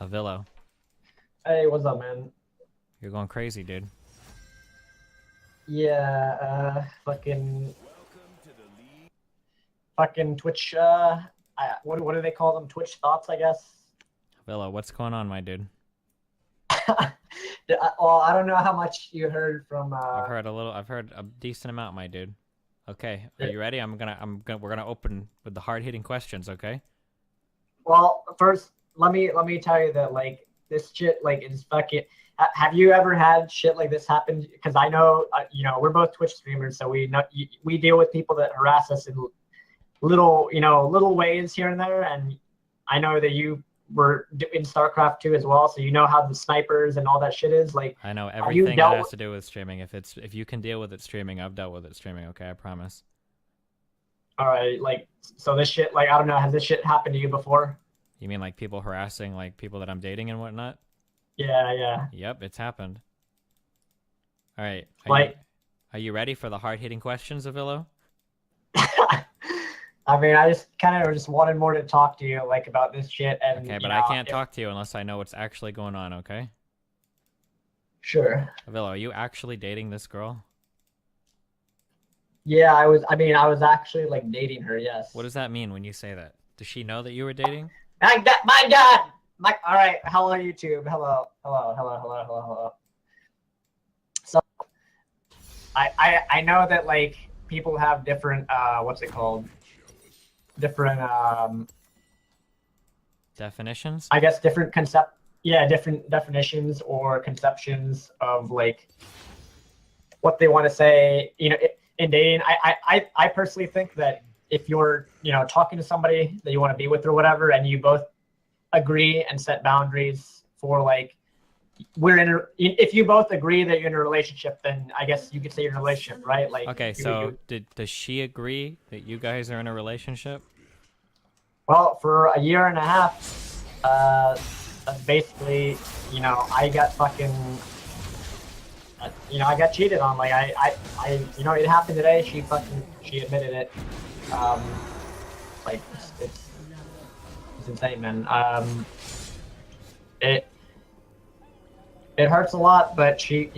Avila, Hey, what's up, man? you're going crazy, dude. Yeah, fucking Twitch. What do they call them? Twitch thoughts, I guess. Avila, what's going on, my dude? Well, I don't know how much you heard from. I've heard a decent amount, my dude. Okay, are you ready? We're gonna open with the hard-hitting questions, okay? Well, first, let me tell you that like this shit like is fucking. Have you ever had shit like this happen? Because I know, we're both Twitch streamers, so we deal with people that harass us in little ways here and there, and I know that you were in Starcraft too as well, so you know how the snipers and all that shit is. Like, I know have you everything that dealt has to do with streaming. If you can deal with it streaming, I've dealt with it streaming, okay? I promise. all right, like, so this shit, like, I don't know, has this shit happened to you before? You mean like people harassing like people that I'm dating and whatnot? Yeah, yeah. Yep, it's happened. All right, Like, are you ready for the hard-hitting questions, Avilo? I mean, I just wanted more to talk to you, like, about this shit, and Okay, but I can't talk to you unless I know what's actually going on, okay? Sure. Avilo, are you actually dating this girl? Yeah, I was actually like dating her. Yes. What does that mean when you say that? Does she know that you were dating? My God. All right. Hello, YouTube. Hello. So I know that like people have different what's it called? Different Definitions? I guess different different definitions or conceptions of like what they want to say. In dating, I personally think that if you're talking to somebody that you want to be with or whatever, and you both agree and set boundaries for like if you both agree that you're in a relationship, then I guess you could say you're in a relationship, right? Like, Okay, so does she agree that you guys are in a relationship? well, for a year and a half, basically, I got fucking, I got cheated on. Like, it happened today. She admitted it. Like, it's insane, man. It hurts a lot, but she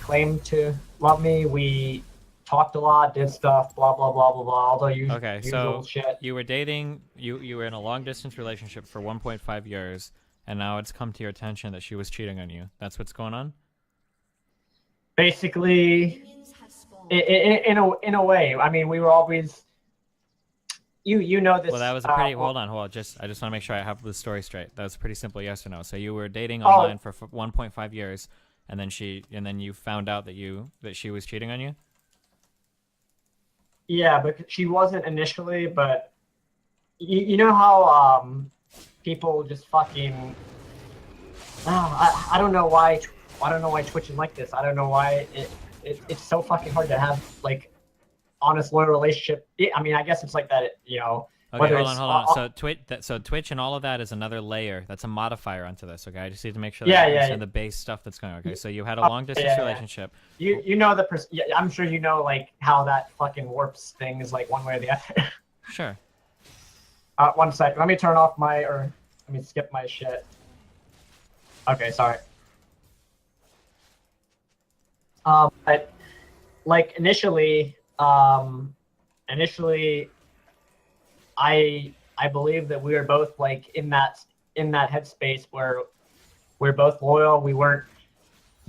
claimed to love me. We talked a lot, did stuff, blah blah blah blah blah. All the Okay, usual so shit. you were dating, you were in a long distance relationship for 1.5 years, and now it's come to your attention that she was cheating on you. That's what's going on? Basically, in a way. I mean, we were always. You know this. Well, that was a pretty. Hold on. I just want to make sure I have the story straight. That was pretty simple, yes or no. So you were dating online for 1.5 years, and then you found out that she was cheating on you. Yeah, but she wasn't initially. But you know how people just fucking. I don't know why. I don't know why Twitch is like this. I don't know why it's so fucking hard to have like honest loyal relationship. I mean, I guess it's like that. Okay, hold on. So Twitch and all of that is another layer. That's a modifier onto this. Okay, I just need to make sure that I understand the base stuff that's going on. Okay, so you had a long distance relationship. You know I'm sure you know like how that fucking warps things like one way or the other. Sure. 1 second. Let me turn off let me skip my shit. Okay, sorry. But like initially, I believe that we were both like in that headspace where we're both loyal. We weren't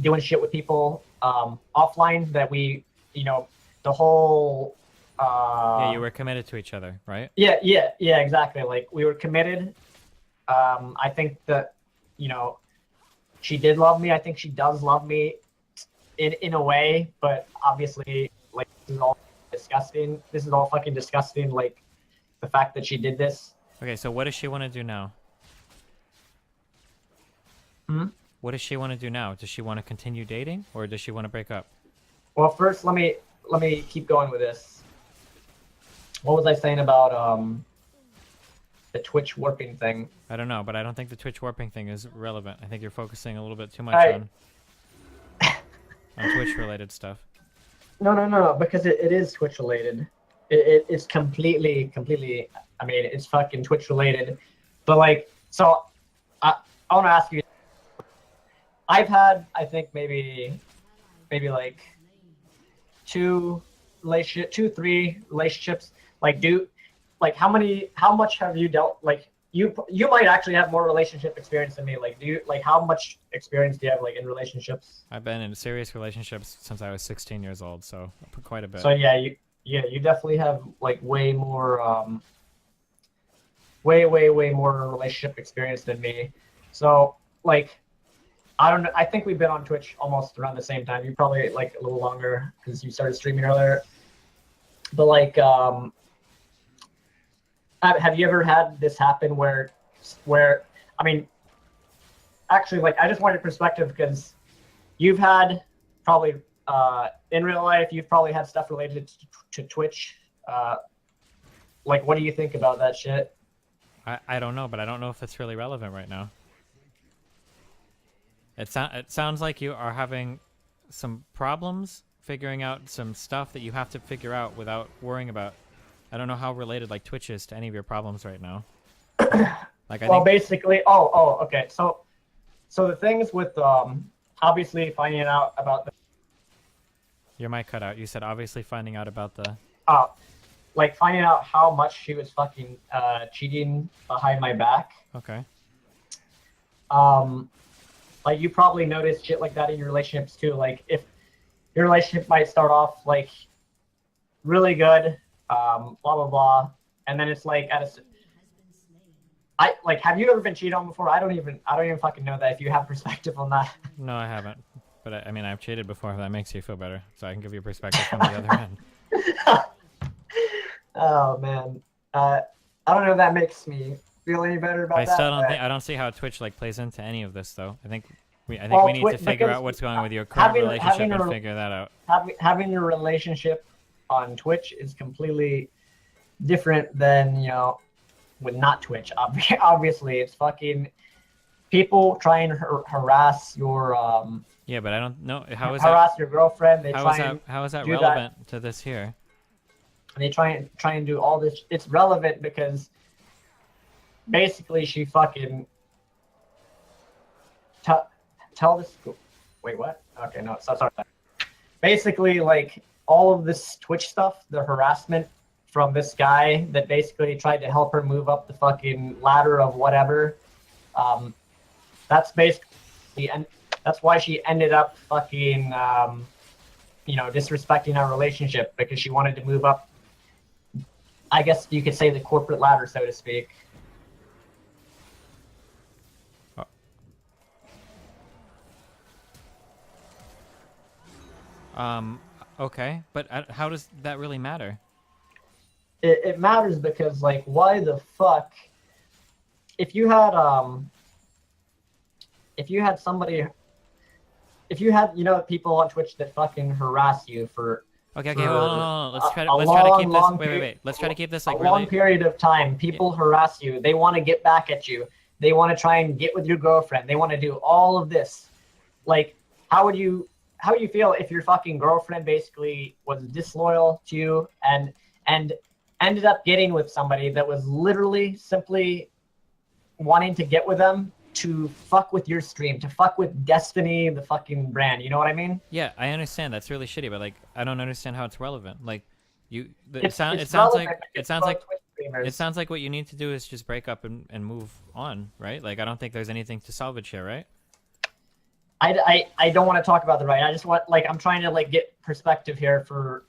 doing shit with people offline. That we, the whole. Yeah, you were committed to each other, right? Yeah, exactly. Like we were committed. I think that, she did love me. I think she does love me in a way, but obviously, like, this is all disgusting. This is all fucking disgusting. Like, the fact that she did this. Okay, so what does she want to do now? What does she want to do now? Does she want to continue dating, or does she want to break up? Well, first, let me keep going with this. What was I saying about the Twitch warping thing? I don't know, but I don't think the Twitch warping thing is relevant. I think you're focusing a little bit too much on Twitch-related stuff. No, because it is Twitch-related. It's completely. I mean, it's fucking Twitch-related. But like, so I want to ask you. I've had, I think maybe like two, 3 relationships. Like, how much have you dealt? Like, you might actually have more relationship experience than me. Like, how much experience do you have like in relationships? I've been in serious relationships since I was 16 years old, so quite a bit. So yeah, you definitely have like way more way more relationship experience than me. So like, I don't know. I think we've been on Twitch almost around the same time. You probably like a little longer because you started streaming earlier. But like, have you ever had this happen where, I mean, actually, like, I just wanted perspective because you've had probably in real life, you've probably had stuff related to Twitch. Like, what do you think about that shit? I don't know, but I don't know if it's really relevant right now. It sounds like you are having some problems figuring out some stuff that you have to figure out without worrying about. I don't know how related like Twitch is to any of your problems right now. Like, basically, okay. So the things with obviously finding out about the. Your mic cut out. You said obviously finding out about the. Like finding out how much she was fucking cheating behind my back. Okay. Like, you probably noticed shit like that in your relationships too. Like, if your relationship might start off like really good, blah blah blah, and then it's like have you ever been cheated on before? I don't even fucking know that. If you have perspective on that. No, I haven't. But I mean, I've cheated before. If that makes you feel better, so I can give you perspective from the other end. Oh man, I don't know if that makes me feel any better about that. I don't see how Twitch like plays into any of this though. I think we need to figure out what's going on with your current relationship and figure that out. Having your relationship on Twitch is completely different than, with not Twitch. Obviously, it's fucking people try and harass your yeah, but I don't know how is harass your girlfriend. How is that relevant to this here? And they try and do all this. It's relevant because basically she fucking tell this. Wait, what? Okay, no, sorry. Basically, like, all of this Twitch stuff, the harassment from this guy that basically tried to help her move up the fucking ladder of whatever. That's basically, and that's why she ended up fucking, disrespecting our relationship because she wanted to move up. I guess you could say the corporate ladder, so to speak. Okay, but how does that really matter? It matters because, like, why the fuck? If you had somebody, if you had, people on Twitch that fucking harass you for. Okay, hold on. Let's try to keep this. Wait. Let's try to keep this like a long period of time. People harass you. They want to get back at you. They want to try and get with your girlfriend. They want to do all of this. Like, how would you feel if your fucking girlfriend basically was disloyal to you and ended up getting with somebody that was literally simply wanting to get with them to fuck with your stream, to fuck with Destiny, the fucking brand. You know what I mean? Yeah, I understand. That's really shitty, but like, I don't understand how it's relevant. Like, it sounds like what you need to do is just break up and move on, right? Like, I don't think there's anything to salvage here, right? I don't want to talk about the right. I just want, like, I'm trying to like get perspective here for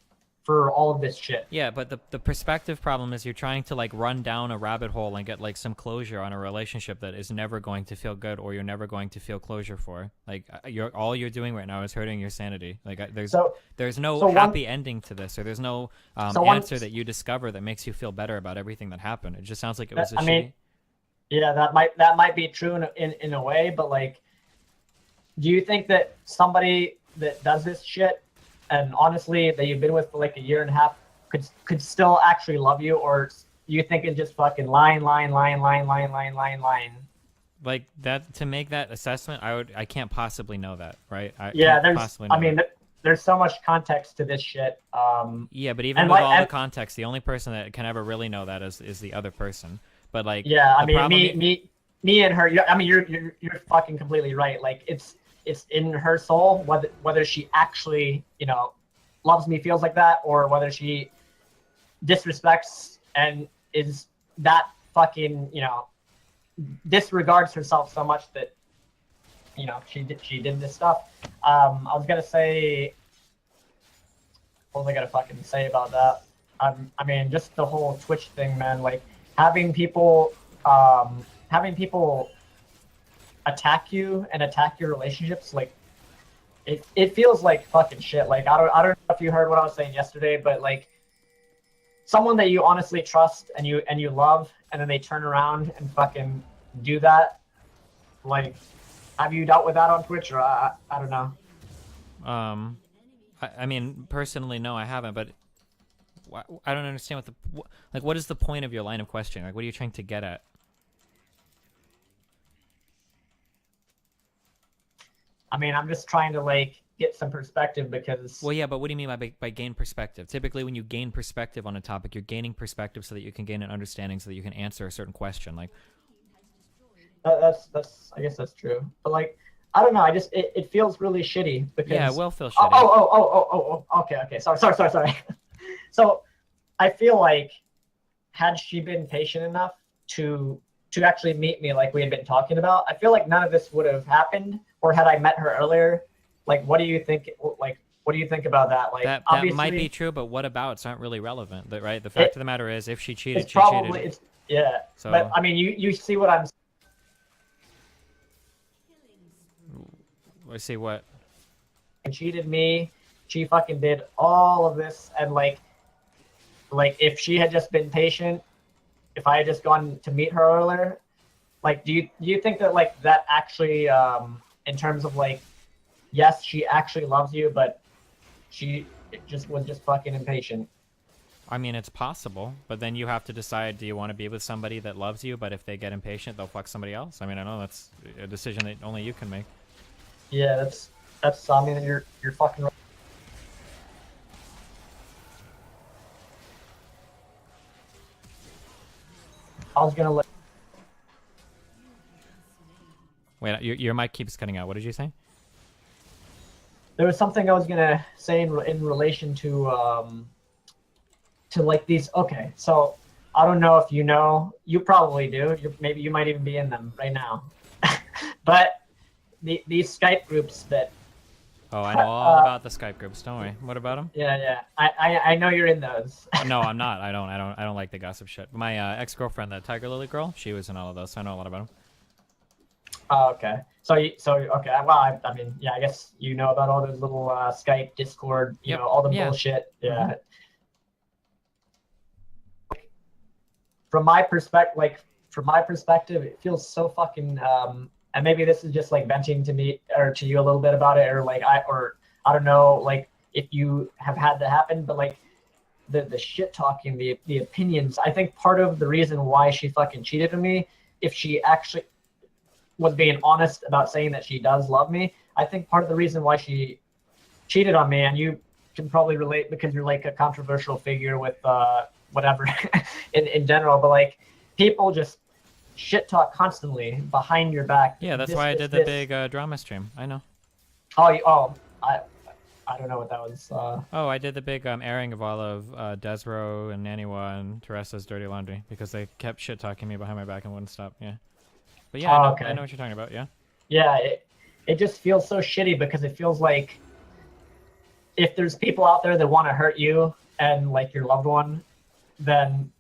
all of this shit. Yeah, but the perspective problem is you're trying to like run down a rabbit hole and get like some closure on a relationship that is never going to feel good or you're never going to feel closure for. Like, all you're doing right now is hurting your sanity. Like, there's no happy ending to this, or there's no answer that you discover that makes you feel better about everything that happened. It just sounds like it was shitty. Yeah, that might be true in a way, but like, do you think that somebody that does this shit, and honestly that you've been with for like a year and a half, could still actually love you, or you think it's just fucking lying? Like that, to make that assessment, I can't possibly know that, right? There's so much context to this shit. Yeah, but even with all the context, the only person that can ever really know that is the other person. But like, yeah, I mean, me and her. I mean, you're fucking completely right. Like it's in her soul whether she actually loves me, feels like that, or whether she disrespects and is that fucking disregards herself so much that she did this stuff. I was gonna say, what was I gonna fucking say about that? I mean, just the whole Twitch thing, man. Like having people attack you and attack your relationships, like it feels like fucking shit. Like I don't know if you heard what I was saying yesterday, but like someone that you honestly trust and you love, and then they turn around and fucking do that. Like, have you dealt with that on Twitch, or I don't know? I mean, personally, no, I haven't, but I don't understand what is the point of your line of questioning? Like, what are you trying to get at? I mean, I'm just trying to like get some perspective because. Well, yeah, but what do you mean by gain perspective? Typically, when you gain perspective on a topic, you're gaining perspective so that you can gain an understanding, so that you can answer a certain question. Like, that's I guess that's true, but like I don't know. I just it feels really shitty because. Yeah, it will feel shitty. Okay. Sorry. So, I feel like had she been patient enough to actually meet me like we had been talking about, I feel like none of this would have happened. Or had I met her earlier, like, what do you think? Like, what do you think about that? Like, that might be true, but what abouts aren't really relevant, right? The fact of the matter is, if she cheated, she cheated. Yeah. So, but I mean, you see what I'm. I see what. Cheated me. She fucking did all of this, and like if she had just been patient, if I had just gone to meet her earlier, like, do you think that like that actually in terms of like, yes, she actually loves you, but she was just fucking impatient. I mean, it's possible, but then you have to decide: do you want to be with somebody that loves you, but if they get impatient, they'll fuck somebody else? I mean, I know that's a decision that only you can make. Yeah, that's. I mean, you're fucking right. I was gonna let. Wait, your mic keeps cutting out. What did you say? There was something I was gonna say in relation to like these. Okay, so I don't know if you know. You probably do. Maybe you might even be in them right now. But these Skype groups that. Oh, I know all about the Skype groups. Don't worry. What about them? Yeah. I know you're in those. No, I'm not. I don't like the gossip shit. My ex-girlfriend, the Tiger Lily girl, she was in all of those, so I know a lot about them. Oh, okay. So okay. Well, I mean, yeah. I guess you know about all those little Skype, Discord, you know, all the bullshit. Yeah. Mm-hmm. From my perspective, it feels so fucking. And maybe this is just like venting to me or to you a little bit about it, or like I don't know, like if you have had that happen, but like the shit talking, the opinions. I think part of the reason why she fucking cheated on me, if she actually was being honest about saying that she does love me, I think part of the reason why she cheated on me, and you can probably relate because you're like a controversial figure with whatever in general, but like people just shit talk constantly behind your back. Yeah, that's why I did the big drama stream. I know. I don't know what that was. Oh, I did the big airing of all of Desro and Naniwa and Teresa's dirty laundry because they kept shit talking me behind my back and wouldn't stop. Yeah. But yeah, I know what you're talking about. Yeah. Yeah, it just feels so shitty because it feels like if there's people out there that want to hurt you and like your loved one, then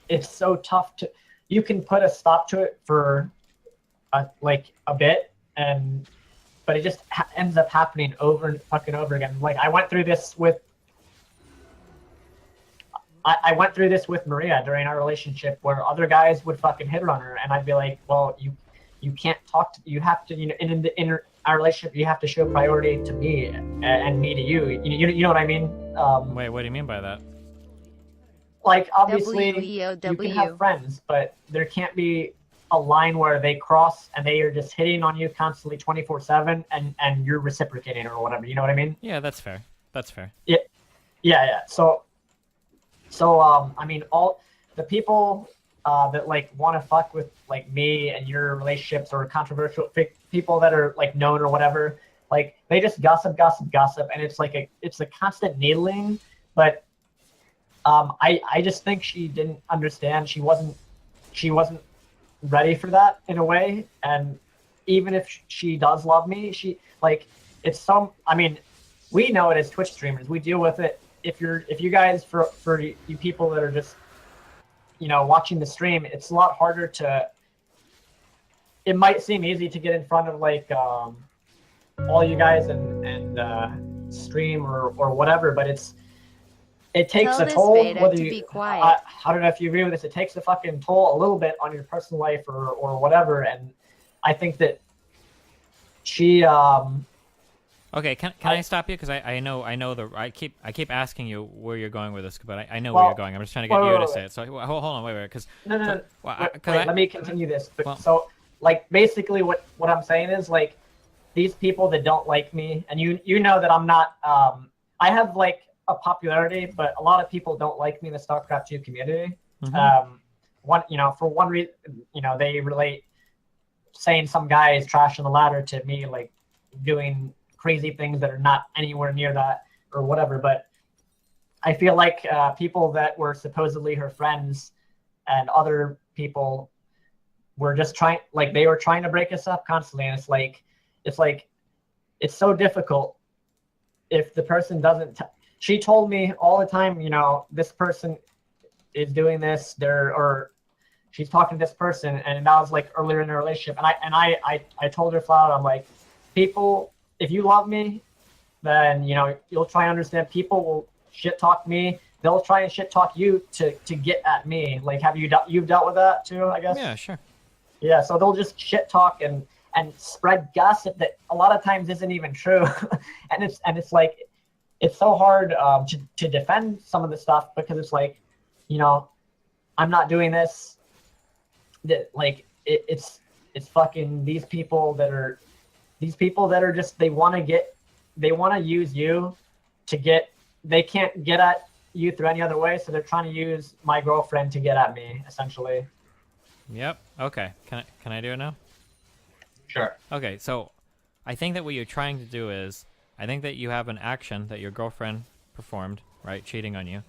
it's so tough to. You can put a stop to it for a bit, but it just ends up happening over and fucking over again. Like I went through this with Maria during our relationship, where other guys would fucking hit on her, and I'd be like, well, you can't talk to, you have to, in our relationship, you have to show priority to me and me to you. You know what I mean? Wait, what do you mean by that? Like, obviously, you can have friends, but there can't be a line where they cross and they are just hitting on you constantly 24/7 and you're reciprocating or whatever. You know what I mean? Yeah, that's fair. That's fair. Yeah. So I mean, all the people that like want to fuck with like me and your relationships, or controversial people that are like known or whatever. Like they just gossip, and it's like it's a constant needling. But I just think she didn't understand. She wasn't ready for that in a way. And even if she does love me, she like it's some. I mean, we know it as Twitch streamers. We deal with it. If you guys for you people that are just watching the stream, it's a lot harder to. It might seem easy to get in front of like all you guys and stream or whatever, but it takes a toll. Whether you, be quiet. I don't know if you agree with this. It takes a fucking toll a little bit on your personal life or whatever, and I think that she. Okay, can I stop you? Because I know I keep asking you where you're going with this, but I know where you're going. I'm just trying to get you to say it. So hold on, wait, because no. Let me continue this. So like basically what I'm saying is like these people that don't like me, and you know that I'm not. I have like a popularity, but a lot of people don't like me in the Starcraft 2 community. Mm-hmm. For one reason, they relate saying some guy is trash on the ladder to me like doing crazy things that are not anywhere near that or whatever. But I feel like people that were supposedly her friends and other people were just they were trying to break us up constantly. And it's so difficult if the person doesn't. She told me all the time, this person is doing this, or she's talking to this person, and that was like earlier in the relationship. And I told her flat out, I'm like, people, if you love me, then you'll try and understand. People will shit talk me. They'll try and shit talk you to get at me. Like, you've dealt with that too? I guess. Yeah, sure. Yeah, so they'll just shit talk and spread gossip that a lot of times isn't even true, and it's like it's so hard to defend some of the stuff because it's like, I'm not doing this. That like it's fucking these people that are just they want to use you to get. They can't get at you through any other way, so they're trying to use my girlfriend to get at me, essentially. Yep. Okay. Can I do it now? Sure. Okay. So, I think that what you're trying to do is, I think that you have an action that your girlfriend performed, right, cheating on you,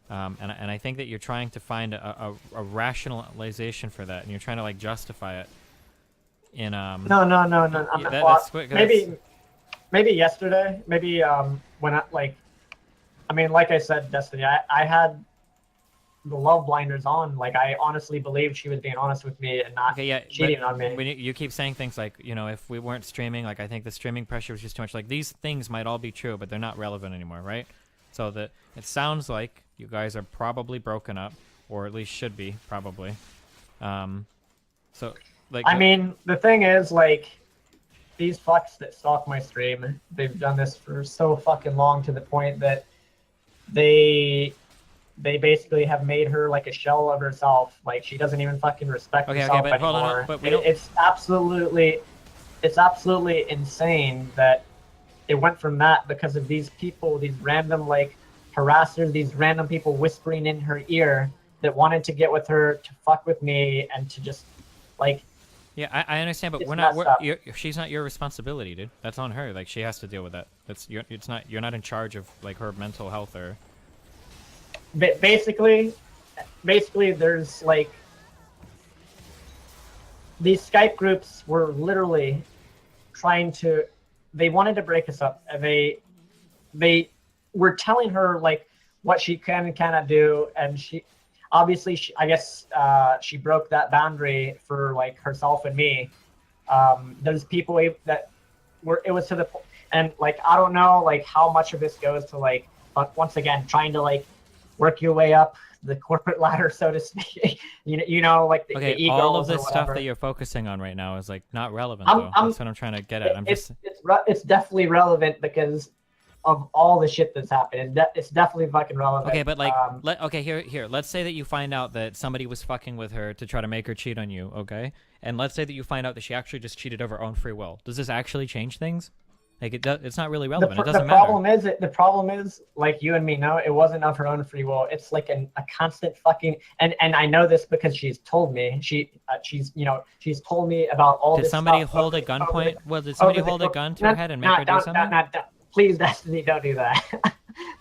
and I think that you're trying to find a rationalization for that, and you're trying to like justify it. In No. Maybe yesterday. Maybe when like I said, Destiny, I had the love blinders on. Like I honestly believed she was being honest with me and not cheating on me. When you keep saying things like, if we weren't streaming, like I think the streaming pressure was just too much. Like these things might all be true, but they're not relevant anymore, right? So that it sounds like you guys are probably broken up, or at least should be probably. So like. I mean, the thing is, like, these fucks that stalk my stream, they've done this for so fucking long to the point that they basically have made her like a shell of herself. Like she doesn't even fucking respect herself but anymore. Hold on, but we don't... It's absolutely insane that it went from that because of these people, these random like harassers, these random people whispering in her ear that wanted to get with her, to fuck with me, and to just like. Yeah, I understand, but she's not your responsibility, dude. That's on her. Like she has to deal with that. You're not in charge of like her mental health or. Basically, there's like these Skype groups were literally they wanted to break us up. They were telling her like what she can and cannot do, and I guess she broke that boundary for like herself and me. There's people that it was to the point, and like I don't know like how much of this goes to like, but once again trying to like work your way up the corporate ladder, so to speak. Like the egos. All of this stuff that you're focusing on right now is like not relevant. That's what I'm trying to get at. It's definitely relevant because of all the shit that's happened. It's definitely fucking relevant. Okay, but like, here. Let's say that you find out that somebody was fucking with her to try to make her cheat on you. Okay, and let's say that you find out that she actually just cheated of her own free will. Does this actually change things? Like it's not really The, relevant. It the doesn't problem matter. is, the problem is, like you and me know, it wasn't of her own free will. It's like a constant fucking, and I know this because she's told me. She's she's told me about all Did this somebody stuff hold a over gunpoint? the- Well, did somebody over the- hold a gun to no, her head and make no, her do something? don't. Please, Destiny, don't do that.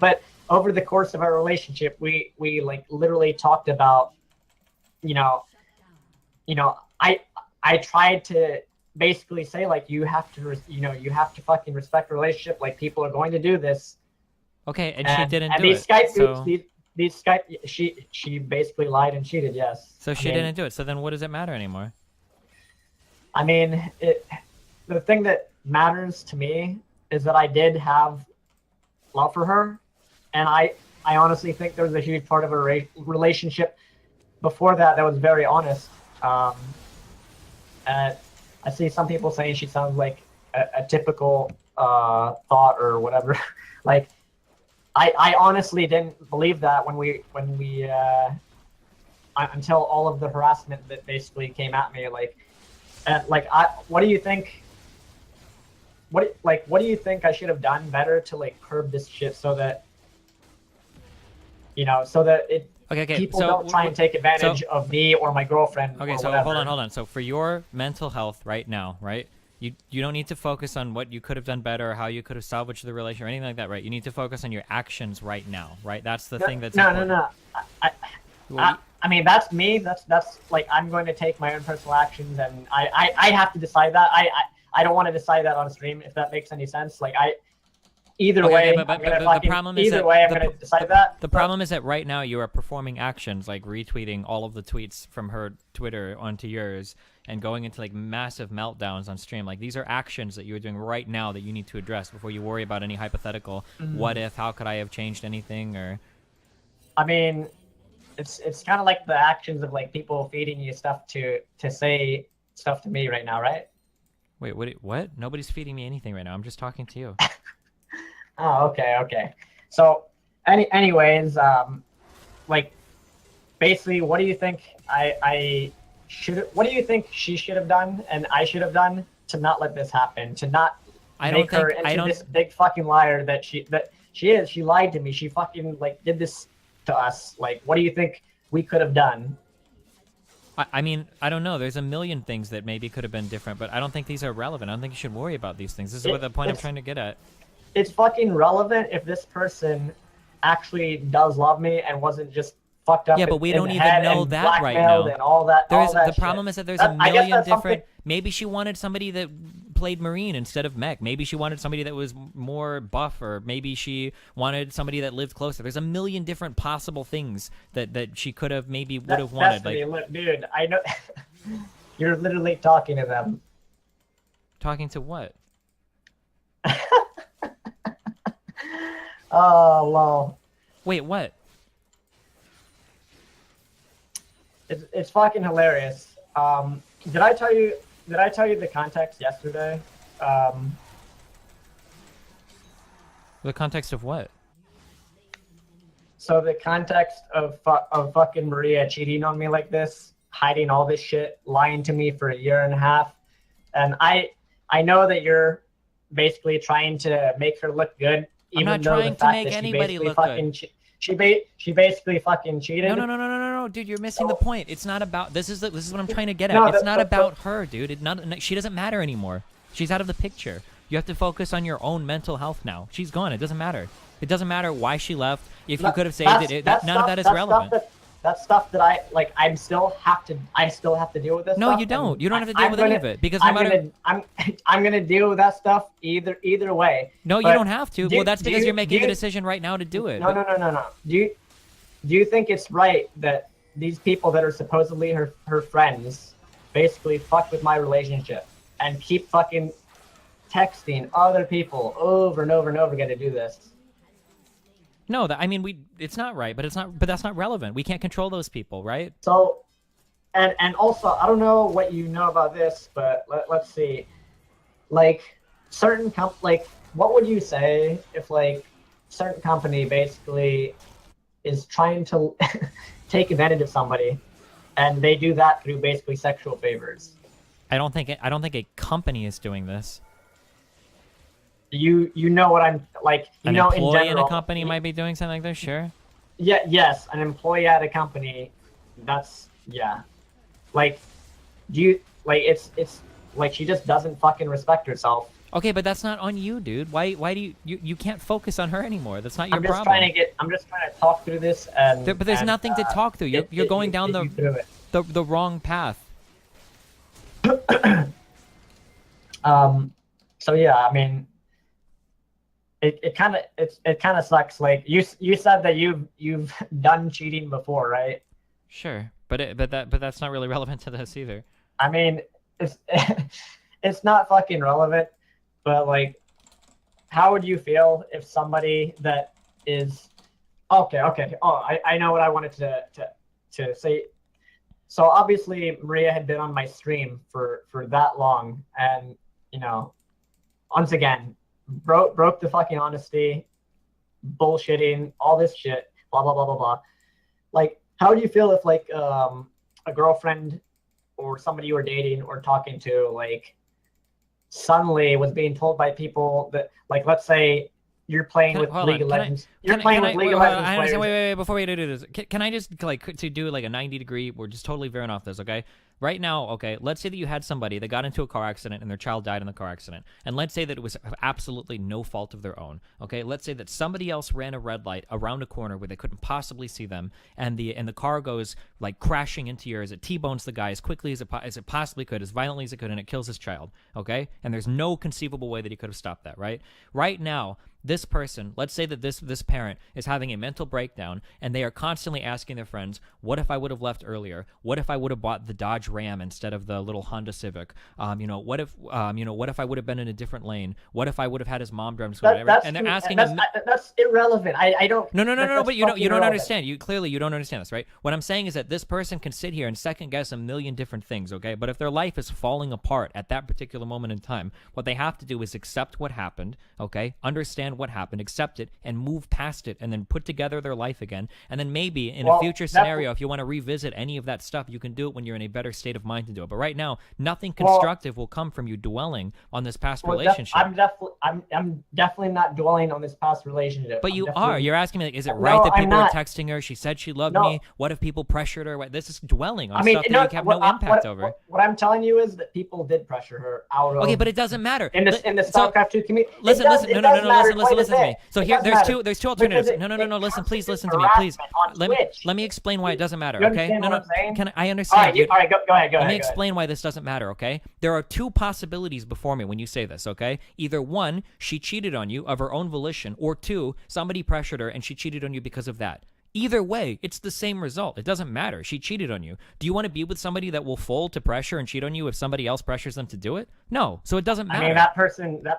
But over the course of our relationship, we like literally talked about, you know, I tried to basically say, like, you have to you have to fucking respect the relationship. Like, people are going to do this. Okay, and she didn't do these it. Skype So, groups, these Skype, she basically lied and cheated. Yes. so she didn't do it. So then, what does it matter anymore? I mean, the thing that matters to me is that I did have love for her, and I honestly think there was a huge part of a relationship before that was very honest. And I see some people saying she sounds like a typical thought or whatever. Like, I honestly didn't believe that when we until all of the harassment that basically came at me. Like, and like, what do you think? What do you think I should have done better to like curb this shit so that so that people so don't try and take advantage of me or my girlfriend. Okay, or so whatever. hold on. So for your mental health right now, right? You don't need to focus on what you could have done better or how you could have salvaged the relation or anything like that, right? You need to focus on your actions right now, right? That's the thing that's important. No. I mean, that's me. That's like, I'm going to take my own personal actions, and I have to decide that. I don't want to decide that on stream, if that makes any sense. Like, either way, I'm gonna decide that. The problem is that right now you are performing actions like retweeting all of the tweets from her Twitter onto yours and going into like massive meltdowns on stream. Like, these are actions that you're doing right now that you need to address before you worry about any hypothetical what if, how could I have changed anything, or I mean, it's kind of like the actions of like people feeding you stuff to say stuff to me right now, right? Wait, what? Nobody's feeding me anything right now. I'm just talking to you. Oh, okay. So, anyways, like, basically, what do you think what do you think she should have done and I should have done to not let this happen, to not make her into this big fucking liar that she is? She lied to me. She fucking like did this to us. Like, what do you think we could have done? I mean, I don't know. There's a million things that maybe could have been different, but I don't think these are relevant. I don't think you should worry about these things. This is what the point I'm trying to get at. It's fucking relevant if this person actually does love me and wasn't just fucked up. Yeah, but we don't even know that right now. And all that. The problem is that there's a million different. Maybe she wanted somebody that played Marine instead of mech. Maybe she wanted somebody that was more buff, or maybe she wanted somebody that lived closer. There's a million different possible things that she could have would have wanted. Look, dude, I know you're literally talking to them. Talking to what? Oh, lol. Wait, what? It's fucking hilarious. Did I tell you the context yesterday? The context of what? So the context of fucking Maria cheating on me like this, hiding all this shit, lying to me for a year and a half, and I know that you're basically trying to make her look good. I'm not trying to make anybody look good. She basically fucking cheated. No, dude, you're missing the point. It's not about this is what I'm trying to get at. It's not about her, dude. She doesn't matter anymore. She's out of the picture. You have to focus on your own mental health now. She's gone. It doesn't matter. It doesn't matter why she left. If you could have saved it, none of that is relevant. That's stuff that I still have to deal with this. No, stuff, you don't. You don't have to deal with any of it because no matter. I'm gonna deal with that stuff either way. No, you don't have to. Well, that's because you're making the decision right now to do it. No. Do you think it's right that these people that are supposedly her friends basically fuck with my relationship and keep fucking texting other people over and over and over again to do this? No, it's not right, but that's not relevant. We can't control those people, right? So, and also, I don't know what you know about this, but let's see. Like, what would you say if like certain company basically is trying to take advantage of somebody, and they do that through basically sexual favors? I don't think a company is doing this. you know what I'm like. You An know, in employee general, in a company might be doing something like this. Sure. Yeah, yes, an employee at a company. That's yeah. Like, do you like it's like she just doesn't fucking respect herself. Okay, but that's not on you, dude. Why do you can't focus on her anymore? That's not your I'm just problem. I'm just trying to talk through this and. But there's nothing to talk through. You're going down get you through it. the wrong path. So yeah, I mean, it kind of sucks. Like you said that you've done cheating before, right? Sure, but that's not really relevant to this either. I mean, it's it's not fucking relevant, but like, how would you feel if somebody that is okay? Oh, I know what I wanted to say. So obviously Maria had been on my stream for that long, and you know, once again, broke the fucking honesty, bullshitting, all this shit, blah blah blah blah blah. Like, how do you feel if like a girlfriend or somebody you were dating or talking to like suddenly was being told by people that, like, let's say you're playing with League of Legends. You're playing with League of Legends. Wait, before we do this, can I just like to do like a 90-degree? We're just totally veering off this, okay? Right now, okay, let's say that you had somebody that got into a car accident and their child died in the car accident. And let's say that it was absolutely no fault of their own, okay? Let's say that somebody else ran a red light around a corner where they couldn't possibly see them, and the car goes like crashing into yours. It T-bones the guy as quickly as it possibly could, as violently as it could, and it kills his child, okay? And there's no conceivable way that he could have stopped that, right? Right now, this person, let's say that this parent is having a mental breakdown, and they are constantly asking their friends, what if I would have left earlier? What if I would have bought the Dodge Ram instead of the little Honda Civic? What if I would have been in a different lane? What if I would have had his mom drive to school? And they're asking that's irrelevant. I don't. No, but you don't understand. You don't understand this, right? What I'm saying is that this person can sit here and second guess a million different things, okay? But if their life is falling apart at that particular moment in time, what they have to do is accept what happened, okay? Understand what happened, accept it, and move past it, and then put together their life again. And then maybe in a future scenario, if you want to revisit any of that stuff, you can do it when you're in a better state of mind to do it. But right now, nothing constructive will come from you dwelling on this past relationship. I'm definitely not dwelling on this past relationship. But you are. You're asking me, like, is it right that people are texting her? She said she loved me. What if people pressured her? This is dwelling on stuff that you have no impact over. What I'm telling you is that people did pressure her out of. Okay, but it doesn't matter. In the Starcraft 2 community. Listen to me. So here, there's two alternatives. No. Listen, please listen to me, please. Let me explain why it doesn't matter. Okay? No. I understand. All right, go ahead. Let me explain why this doesn't matter. Okay? There are two possibilities before me when you say this. Okay? Either one, she cheated on you of her own volition, or two, somebody pressured her and she cheated on you because of that. Either way, it's the same result. It doesn't matter. She cheated on you. Do you want to be with somebody that will fold to pressure and cheat on you if somebody else pressures them to do it? No. So it doesn't matter. I mean, that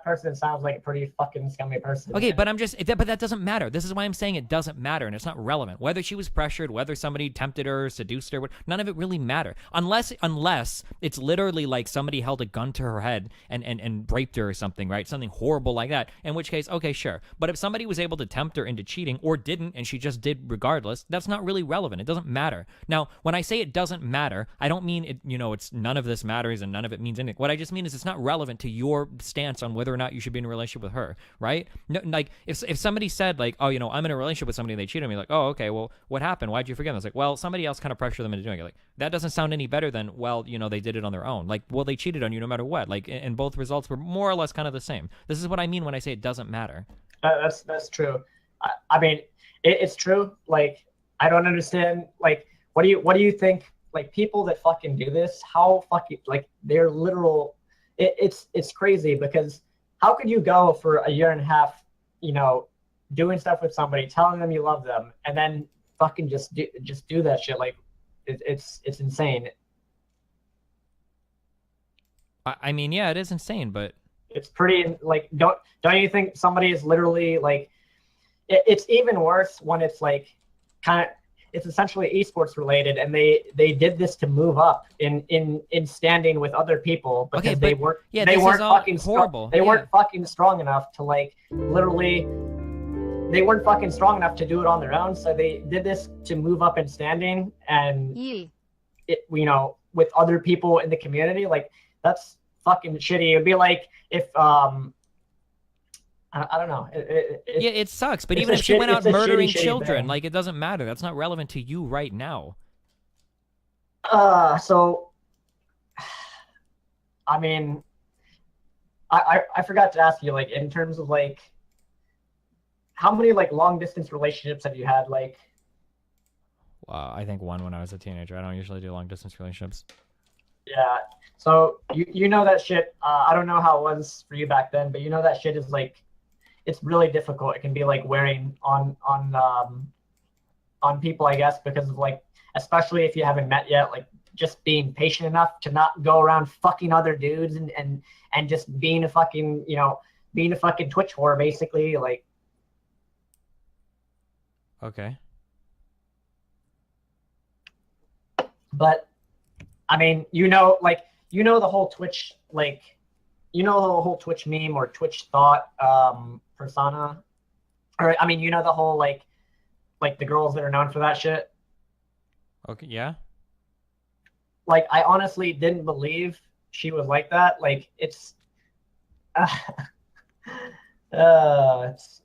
person sounds like a pretty fucking scummy person. Okay, but but that doesn't matter. This is why I'm saying it doesn't matter, and it's not relevant. Whether she was pressured, whether somebody tempted her, seduced her, none of it really matter. Unless it's literally like somebody held a gun to her head and raped her or something, right? Something horrible like that. In which case, okay, sure. But if somebody was able to tempt her into cheating or didn't, and she just did regardless, that's not really relevant. It doesn't matter. Now, when I say it doesn't matter, I don't mean it, it's none of this matters and none of it means anything. What I just mean is it's not relevant to your stance on whether or not you should be in a relationship with her, right? No, like if somebody said like, oh, I'm in a relationship with somebody and they cheated on me, like, oh, okay, well, what happened? Why'd you forgive them? I was like, well, somebody else kind of pressured them into doing it. Like, that doesn't sound any better than, well, they did it on their own. Like, well, they cheated on you no matter what. Like, and both results were more or less kind of the same. This is what I mean when I say it doesn't matter. That's true. I mean, it's true. Like, I don't understand. Like, what do you think? Like, people that fucking do this, how fucking, like, they're literal. It's crazy, because how could you go for a year and a half, doing stuff with somebody, telling them you love them, and then fucking just do that shit? Like, it's insane. I mean, yeah, it is insane, but it's pretty, like, don't you think somebody is literally like, it's even worse when it's like it's essentially eSports related, and they did this to move up in standing with other people because they weren't fucking horrible. They weren't fucking strong enough to, like, literally, they weren't fucking strong enough to do it on their own. So they did this to move up in standing, and it, with other people in the community. Like, that's fucking shitty. It'd be like if I don't know. Yeah, it sucks. But it's even a if she went out it's a murdering shitty children, thing. like it doesn't matter. That's not relevant to you right now. So I mean, I forgot to ask you, like, in terms of like how many like long distance relationships have you had? Like, I think one when I was a teenager. I don't usually do long distance relationships. yeah. So you know that shit. I don't know how it was for you back then, but you know that shit is like it's really difficult. It can be like wearing on people, I guess, because of like especially if you haven't met yet, like just being patient enough to not go around fucking other dudes and just being a fucking being a fucking Twitch whore basically like. Okay. But I mean, like the whole Twitch the whole Twitch meme or Twitch thought persona, or I mean, the whole like the girls that are known for that shit. Okay. Yeah. Like, I honestly didn't believe she was like that. Like, it's, uh, it's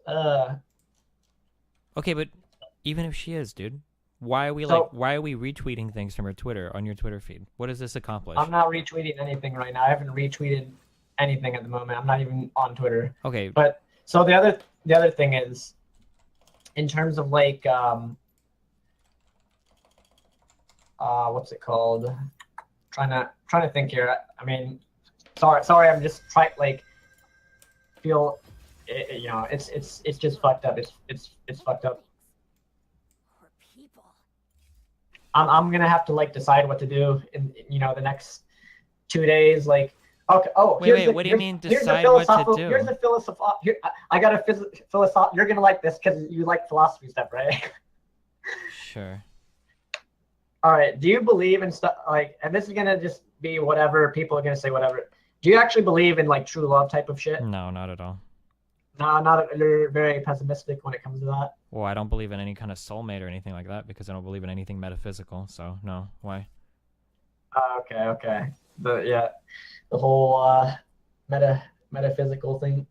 Okay, but even if she is, dude, why are we so retweeting things from her Twitter on your Twitter feed? What does this accomplish? I'm not retweeting anything right now. I haven't retweeted anything at the moment. I'm not even on Twitter. Okay. But so the other thing is, in terms of like what's it called? Trying to think here. I mean, sorry. I'm just trying like feel it's just fucked up. It's fucked up. I'm gonna have to like decide what to do in the next 2 days. Like, okay. Oh, wait. What do you mean decide what to do? Here's the philosophical. I got a philosoph. You're gonna like this because you like philosophy stuff, right? Sure. All right. Do you believe in stuff like? And this is gonna just be whatever people are gonna say. Whatever. Do you actually believe in like true love type of shit? No, not at all. No, not. You're very pessimistic when it comes to that. Well, I don't believe in any kind of soulmate or anything like that because I don't believe in anything metaphysical. So no, why? Okay. The whole metaphysical thing.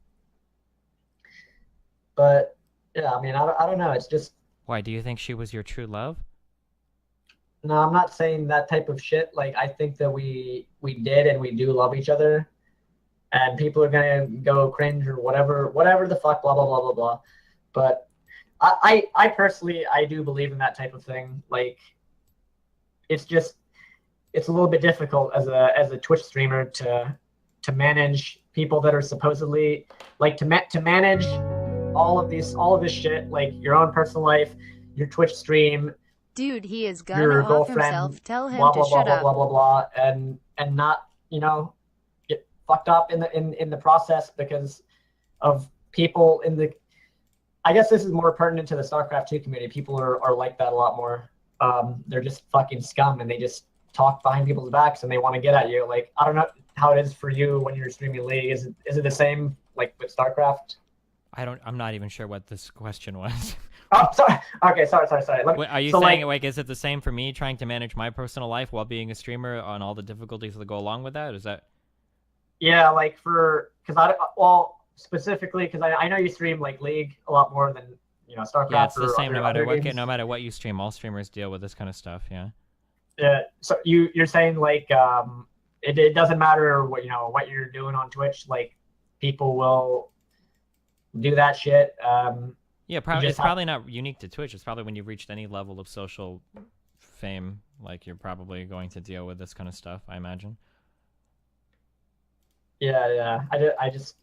But yeah, I mean, I don't know. It's just Why do you think she was your true love? no. I'm not saying that type of shit. Like, I think that we did and we do love each other, and people are gonna go cringe or whatever the fuck, blah blah blah blah blah. But I personally I do believe in that type of thing. Like, it's just it's a little bit difficult as a Twitch streamer to manage people that are supposedly like to manage all of this shit, like your own personal life, your Twitch stream, Dude, he is gonna your off girlfriend, himself. Tell him blah to blah blah shut blah up. blah blah blah, and not get fucked up in the process because of people in the. I guess this is more pertinent to the Starcraft 2 community. People are like that a lot more. They're just fucking scum and they just talk behind people's backs and they want to get at you. Like, I don't know how it is for you when you're streaming League. Is it the same like with Starcraft? I'm not even sure what this question was. Oh, sorry. Okay, sorry. Wait, are you so, saying like is it the same for me trying to manage my personal life while being a streamer and all the difficulties that go along with that? Is that yeah, like specifically because I know you stream like League a lot more than Starcraft. Yeah, it's the or same other games. no matter what you stream. All streamers deal with this kind of stuff. Yeah. Yeah. So you're saying like it doesn't matter what what you're doing on Twitch. Like, people will do that shit. Yeah, probably it's probably not unique to Twitch. It's probably when you've reached any level of social fame, like you're probably going to deal with this kind of stuff, I imagine. Yeah. I just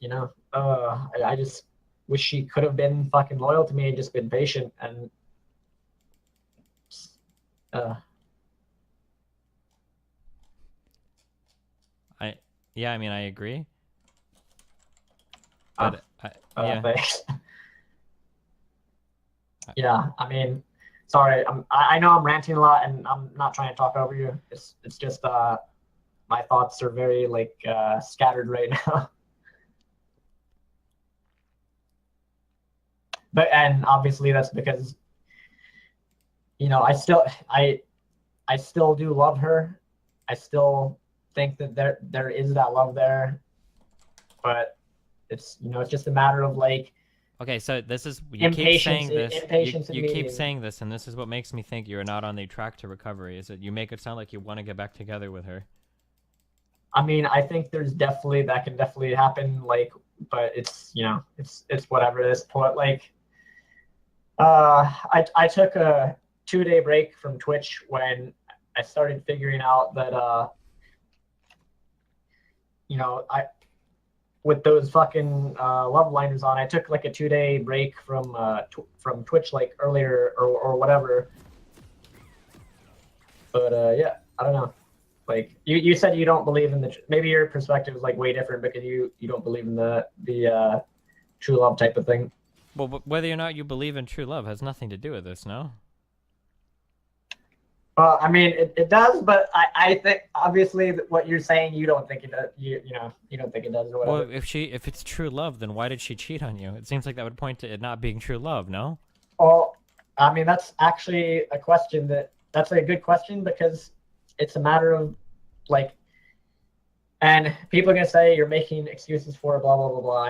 I just wish she could have been fucking loyal to me and just been patient and I mean I agree. But yeah. Thanks. Yeah, I mean, sorry, I know I'm ranting a lot and I'm not trying to talk over you. It's just my thoughts are very like scattered right now. And obviously that's because I still do love her. I still think that there is that love there, but It's it's just a matter of like Okay, so this is you keep saying this. Impatience You in keep meeting. saying this, and this is what makes me think you're not on the track to recovery. Is that you make it sound like you want to get back together with her. I mean, I think there's definitely that can definitely happen. Like, but it's it's whatever this point. Like, I took a 2-day break from Twitch when I started figuring out that I with those fucking love liners on, I took like a 2-day break from Twitch like earlier or whatever. But yeah, I don't know. Like you said, you don't believe in maybe your perspective is like way different because you don't believe in the true love type of thing. Well, but whether or not you believe in true love has nothing to do with this, no? Well, I mean, it does, but I think obviously that what you're saying, you don't think it does. You don't think it does or whatever. Well, if it's true love, then why did she cheat on you? It seems like that would point to it not being true love, no? Well, I mean, that's actually a question that's a good question because it's a matter of like, and people are gonna say you're making excuses for blah blah blah blah.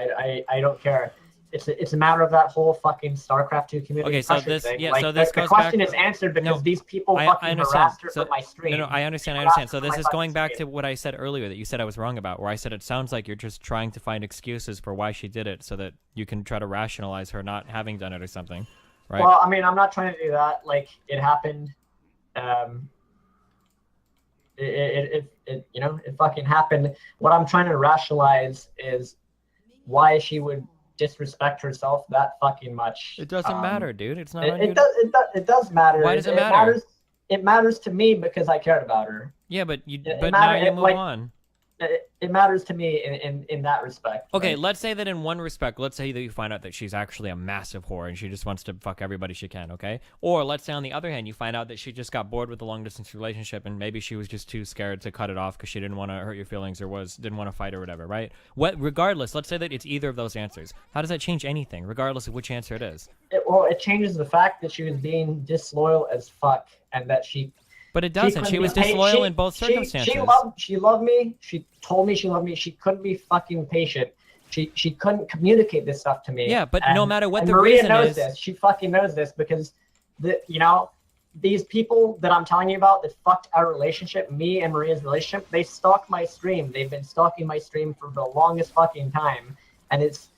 I don't care. It's a matter of that whole fucking Starcraft 2 community. Okay, so pressure this thing. yeah, like, so this the goes question back. is answered because these people I fucking understand. harassed her So, from my stream. No, I understand. So this is going back to what I said earlier that you said I was wrong about, where I said it sounds like you're just trying to find excuses for why she did it, so that you can try to rationalize her not having done it or something, right? Well, I mean, I'm not trying to do that. Like, it happened. It fucking happened. What I'm trying to rationalize is why she would disrespect herself that fucking much. It doesn't matter, dude. It's not on you. It does matter. Why does it matter? It matters to me because I cared about her. Yeah, but now you move on. It matters to me in that respect. Okay, like, let's say that in one respect, let's say that you find out that she's actually a massive whore and she just wants to fuck everybody she can, okay? Or let's say on the other hand, you find out that she just got bored with the long-distance relationship and maybe she was just too scared to cut it off because she didn't want to hurt your feelings or didn't want to fight or whatever, right? Regardless, let's say that it's either of those answers. How does that change anything, regardless of which answer it is? It changes the fact that she was being disloyal as fuck and that she... But it doesn't. She was disloyal in both circumstances. She loved me. She told me she loved me. She couldn't be fucking patient. She couldn't communicate this stuff to me. Yeah, but no matter what the Maria reason knows is, this. She fucking knows this because these people that I'm telling you about that fucked our relationship, me and Maria's relationship, they stalked my stream. They've been stalking my stream for the longest fucking time, and it's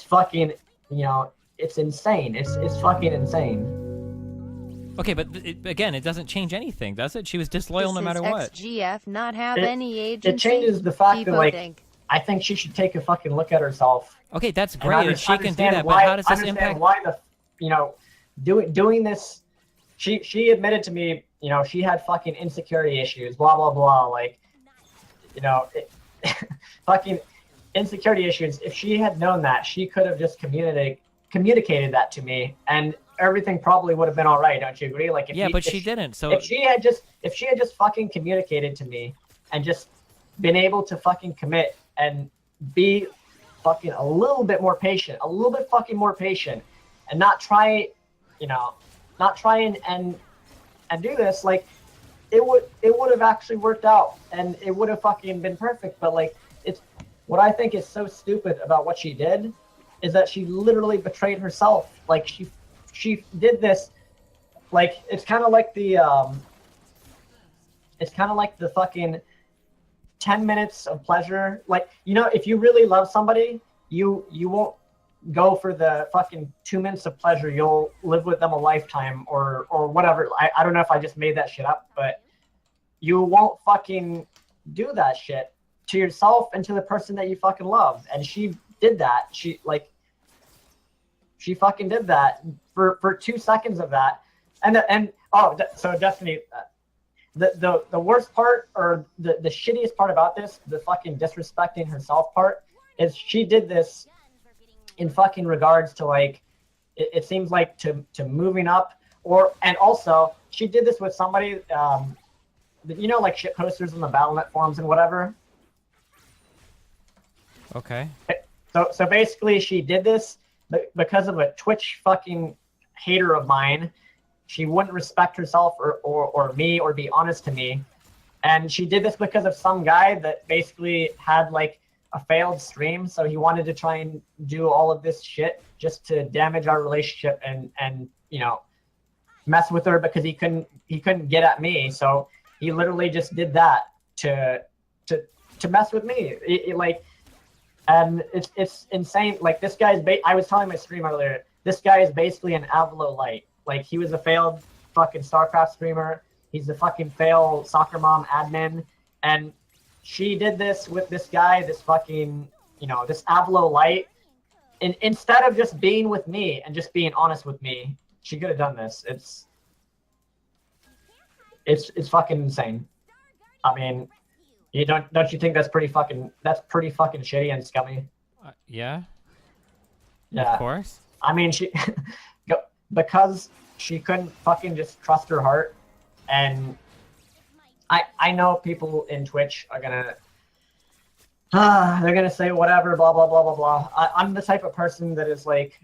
fucking it's insane. It's fucking insane. Okay, but again, it doesn't change anything, does it? She was disloyal no matter what. XGF not have any agency. It changes the fact that like think. I think she should take a fucking look at herself. Okay, that's great. And she can do that, why, but how does this impact? Why doing this? She admitted to me, she had fucking insecurity issues. Blah blah blah. Like, fucking insecurity issues. If she had known that, she could have just communicated that to me, and everything probably would have been all right. Don't you agree? Like, but she didn't. So if she had just fucking communicated to me and just been able to fucking commit and be fucking a little bit more patient, a little bit fucking more patient, and not try and do this, like, it would have actually worked out and it would have fucking been perfect. But like, it's what I think is so stupid about what she did is that she literally betrayed herself. Like, she did this, like, it's kind of like the fucking 10 minutes of pleasure. Like, if you really love somebody, you won't go for the fucking 2 minutes of pleasure. You'll live with them a lifetime or whatever. I don't know if I just made that shit up, but you won't fucking do that shit to yourself and to the person that you fucking love. And she did that. She fucking did that for 2 seconds of that. So Destiny, the worst part or the shittiest part about this, the fucking disrespecting herself part, is she did this in fucking regards to, like, it seems like to moving up, and also she did this with somebody, like shit posters in the Battle.net forums and whatever. Okay. So basically she did this because of a Twitch fucking hater of mine. She wouldn't respect herself or me or be honest to me. And she did this because of some guy that basically had like a failed stream, so he wanted to try and do all of this shit just to damage our relationship and you know, mess with her because he couldn't get at me. So he literally just did that to mess with me. Like, and it's insane. Like, this guy's I was telling my stream earlier, this guy is basically an Avilo light. Like, he was a failed fucking Starcraft streamer. He's a fucking failed soccer mom admin, and she did this with this guy, this fucking, you know, this Avilo light. And instead of just being with me and just being honest with me, she could have done this. It's fucking insane. I mean, you don't you think that's pretty fucking shitty and scummy? Yeah. Yeah. Of course. I mean, she because she couldn't fucking just trust her heart, and I know people in Twitch are gonna they're gonna say whatever, blah blah blah blah blah. I'm the type of person that is like,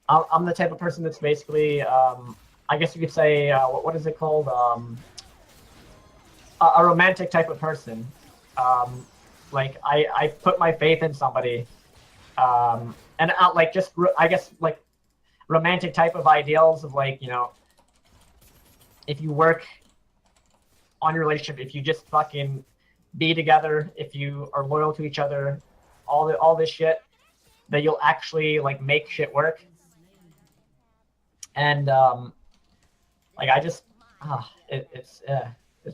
I'm the type of person that's basically I guess you could say what is it called, a romantic type of person. Like I put my faith in somebody, and like just I guess like romantic type of ideals of, like, you know, if you work on your relationship, if you just fucking be together, if you are loyal to each other, all this shit, that you'll actually like make shit work. And like I just it's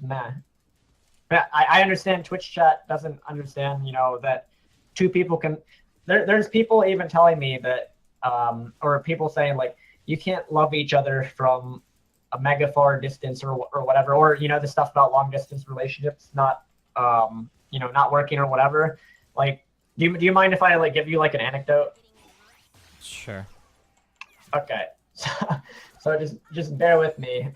mad. But I understand Twitch chat doesn't understand, you know, that two people can. There's people even telling me that, or people saying like, you can't love each other from a mega far distance or whatever, or, you know, the stuff about long distance relationships not you know, not working or whatever. Like, do you mind if I like give you like an anecdote? Sure. Okay. So just bear with me.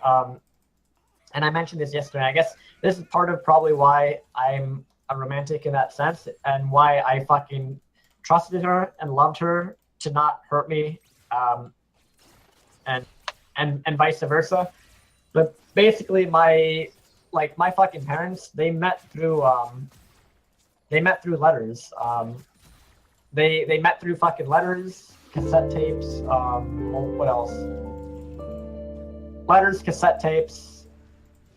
And I mentioned this yesterday. I guess this is part of probably why I'm a romantic in that sense, and why I fucking trusted her and loved her to not hurt me, and vice versa. But basically, my fucking parents, they met through letters. They met through fucking letters, cassette tapes. What else? Letters, cassette tapes,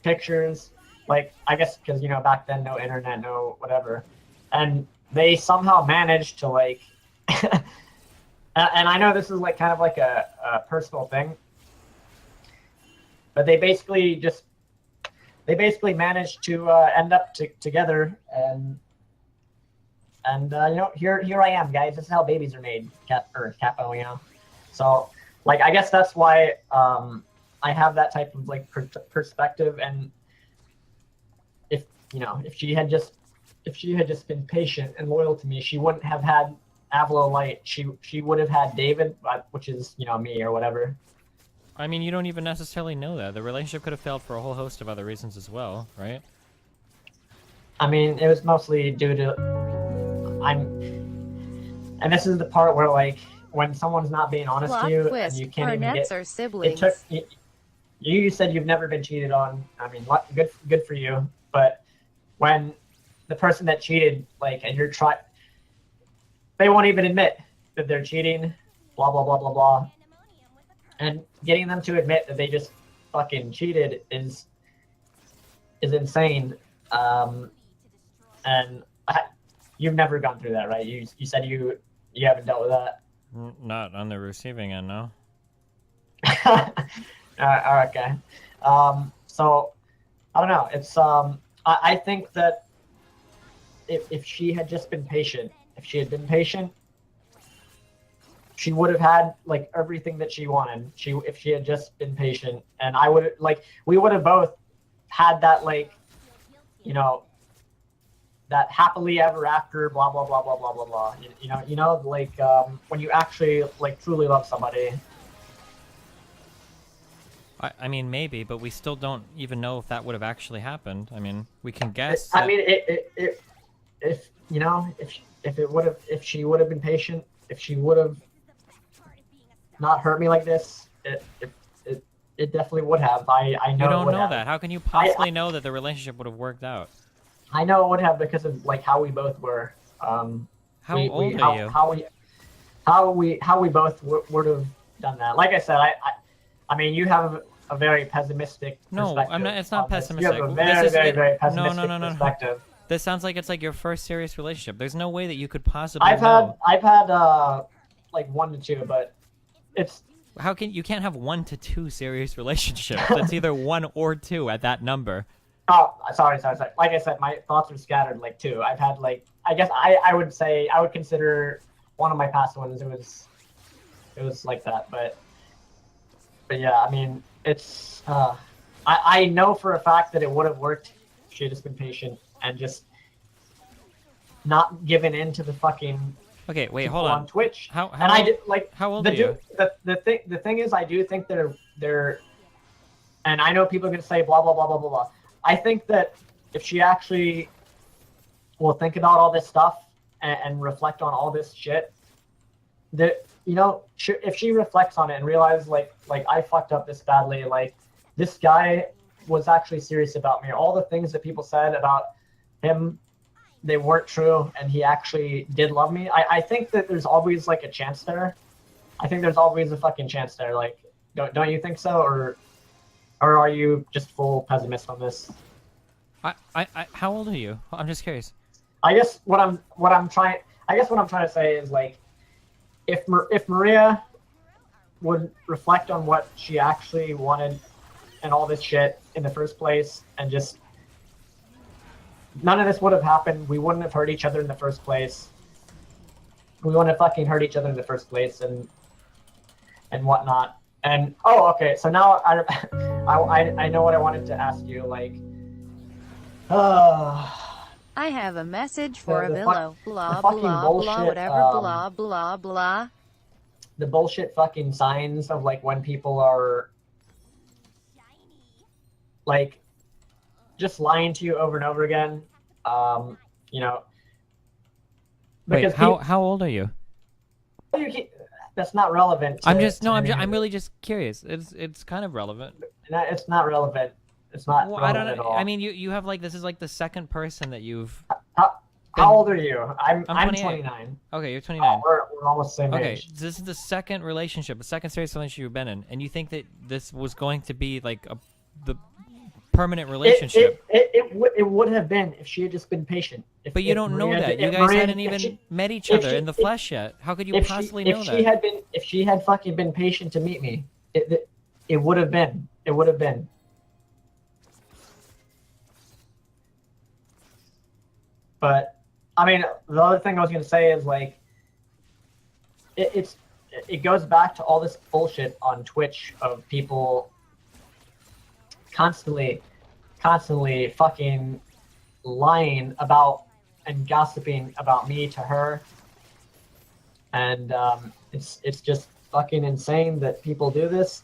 pictures. Like, I guess because, you know, back then no internet, no whatever, and they somehow managed to like. And I know this is like kind of like a personal thing, but they basically managed to end up together, and you know, here I am, guys. This is how babies are made, capo, you know. So like, I guess that's why I have that type of like perspective. And if, you know, if she had just been patient and loyal to me, she wouldn't have had Avilo Light. She would have had David, which is, you know, me or whatever. I mean, you don't even necessarily know that. The relationship could have failed for a whole host of other reasons as well, right? I mean, it was mostly due to and this is the part where, like, when someone's not being honest to you, and you can't even get. Are siblings. You said you've never been cheated on. I mean, good for you. But when the person that cheated, like, and you're they won't even admit that they're cheating, blah blah blah blah blah. And getting them to admit that they just fucking cheated is insane. And you've never gone through that, right? You said you haven't dealt with that. Not on the receiving end, no. Okay. So I don't know. It's I think that if she had just been patient, she would have had like everything that she wanted. If she had just been patient, and I would, like, we would have both had that, like, you know, that happily ever after, blah blah blah blah blah blah blah. You know, like, when you actually like truly love somebody. I mean, maybe, but we still don't even know if that would have actually happened. I mean, we can guess. I mean, if you know, if she would have been patient, if she would have not hurt me like this, it definitely would have. I know. You don't know have. that. How can you possibly know that the relationship would have worked out? I know it would have because of like how we both were. How old are you? How we both would have done that. Like I said, I mean, you have a very pessimistic perspective. I'm not. It's not on this. pessimistic. You have a very pessimistic no. perspective. This sounds like it's like your first serious relationship. There's no way that you could possibly I've know. had like 1 to 2, but it's You can't have 1 to 2 serious relationships. It's either 1 or 2 at that number. oh sorry. Like I said, my thoughts are scattered. Like 2. I've had like I guess I would say I would consider one of my past ones. It was like that, but yeah, I mean it's I know for a fact that it would have worked if she had just been patient and just not given in to the fucking Okay, wait, hold on Twitch. How and I did like how old are you? The thing is, I do think they're, and I know people are gonna say blah blah blah blah blah blah. I think that if she actually will think about all this stuff and reflect on all this shit, that if she reflects on it and realizes like I fucked up this badly, like this guy was actually serious about me. All the things that people said about him, they weren't true, and he actually did love me. I think that there's always like a chance there. I think there's always a fucking chance there. Like, don't you think so, or are you just full pessimist on this? How old are you? I'm just curious. I guess what I'm trying to say is like, if Maria would reflect on what she actually wanted and all this shit in the first place, and just none of this would have happened. We wouldn't have hurt each other in the first place. We wouldn't have fucking hurt each other in the first place, and whatnot. And okay. So now I know what I wanted to ask you. Like, I have a message for Avila. Blah fucking blah bullshit, blah whatever blah blah blah. The bullshit fucking signs of like when people are like just lying to you over and over again. Wait, how old are you? That's not relevant. I'm really just curious. It's kind of relevant. It's not relevant. It's not relevant I don't know. at all. I mean, you have like this is like the second person that you've. How old are you? I'm 28. 29. Okay, you're 29. We're almost the same age. Okay, this is the second relationship, the second serious relationship you've been in, and you think that this was going to be like the permanent relationship? It would have been if she had just been patient. But you don't know that. You guys hadn't even met each other in the flesh yet. How could you possibly know that? If she had fucking been patient to meet me, it would have been. It would have been. But I mean, the other thing I was gonna say is like, it goes back to all this bullshit on Twitch of people constantly fucking lying about and gossiping about me to her, and it's just fucking insane that people do this.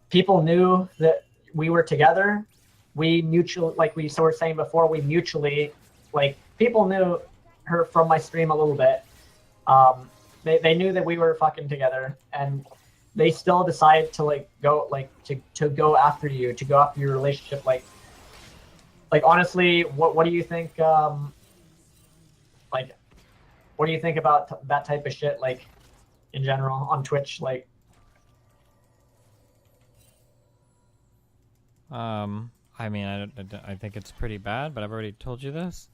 People knew that we were together. We mutually, like we were saying before, we mutually, like, people knew her from my stream a little bit. They knew that we were fucking together, and they still decide to like go like to go after you, to go after your relationship. Like honestly, what do you think? Like, what do you think about that type of shit? Like, in general on Twitch, like. I mean, I think it's pretty bad, but I've already told you this.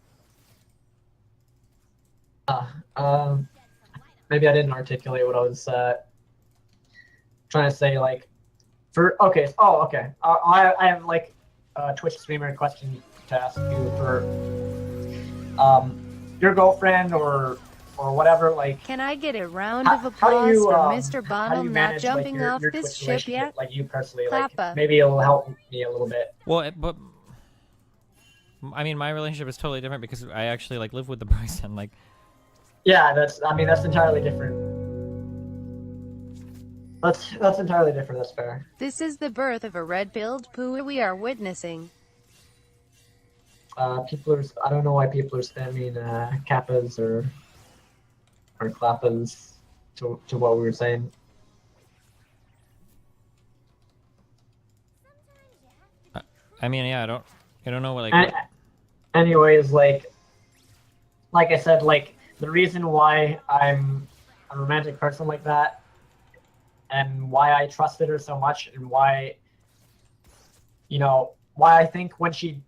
Maybe I didn't articulate what I was trying to say. Like, okay. I have like a Twitch streamer question to ask you for your girlfriend or whatever. Like, can I get a round of applause for Mr. Bonham not jumping off your this Twitch ship yet? Like you personally, Klappa. like maybe it'll help me a little bit. Well, but I mean, my relationship is totally different because I actually like live with the person. Like, yeah, that's entirely different. That's entirely different. That's fair. This is the birth of a red-pilled poo we are witnessing. People are. I don't know why people are spamming kappas or klappas to what we were saying. I mean, yeah, I don't know what like. anyways, like I said, like the reason why I'm a romantic person like that, and why I trusted her so much, and why, you know, why I think when she,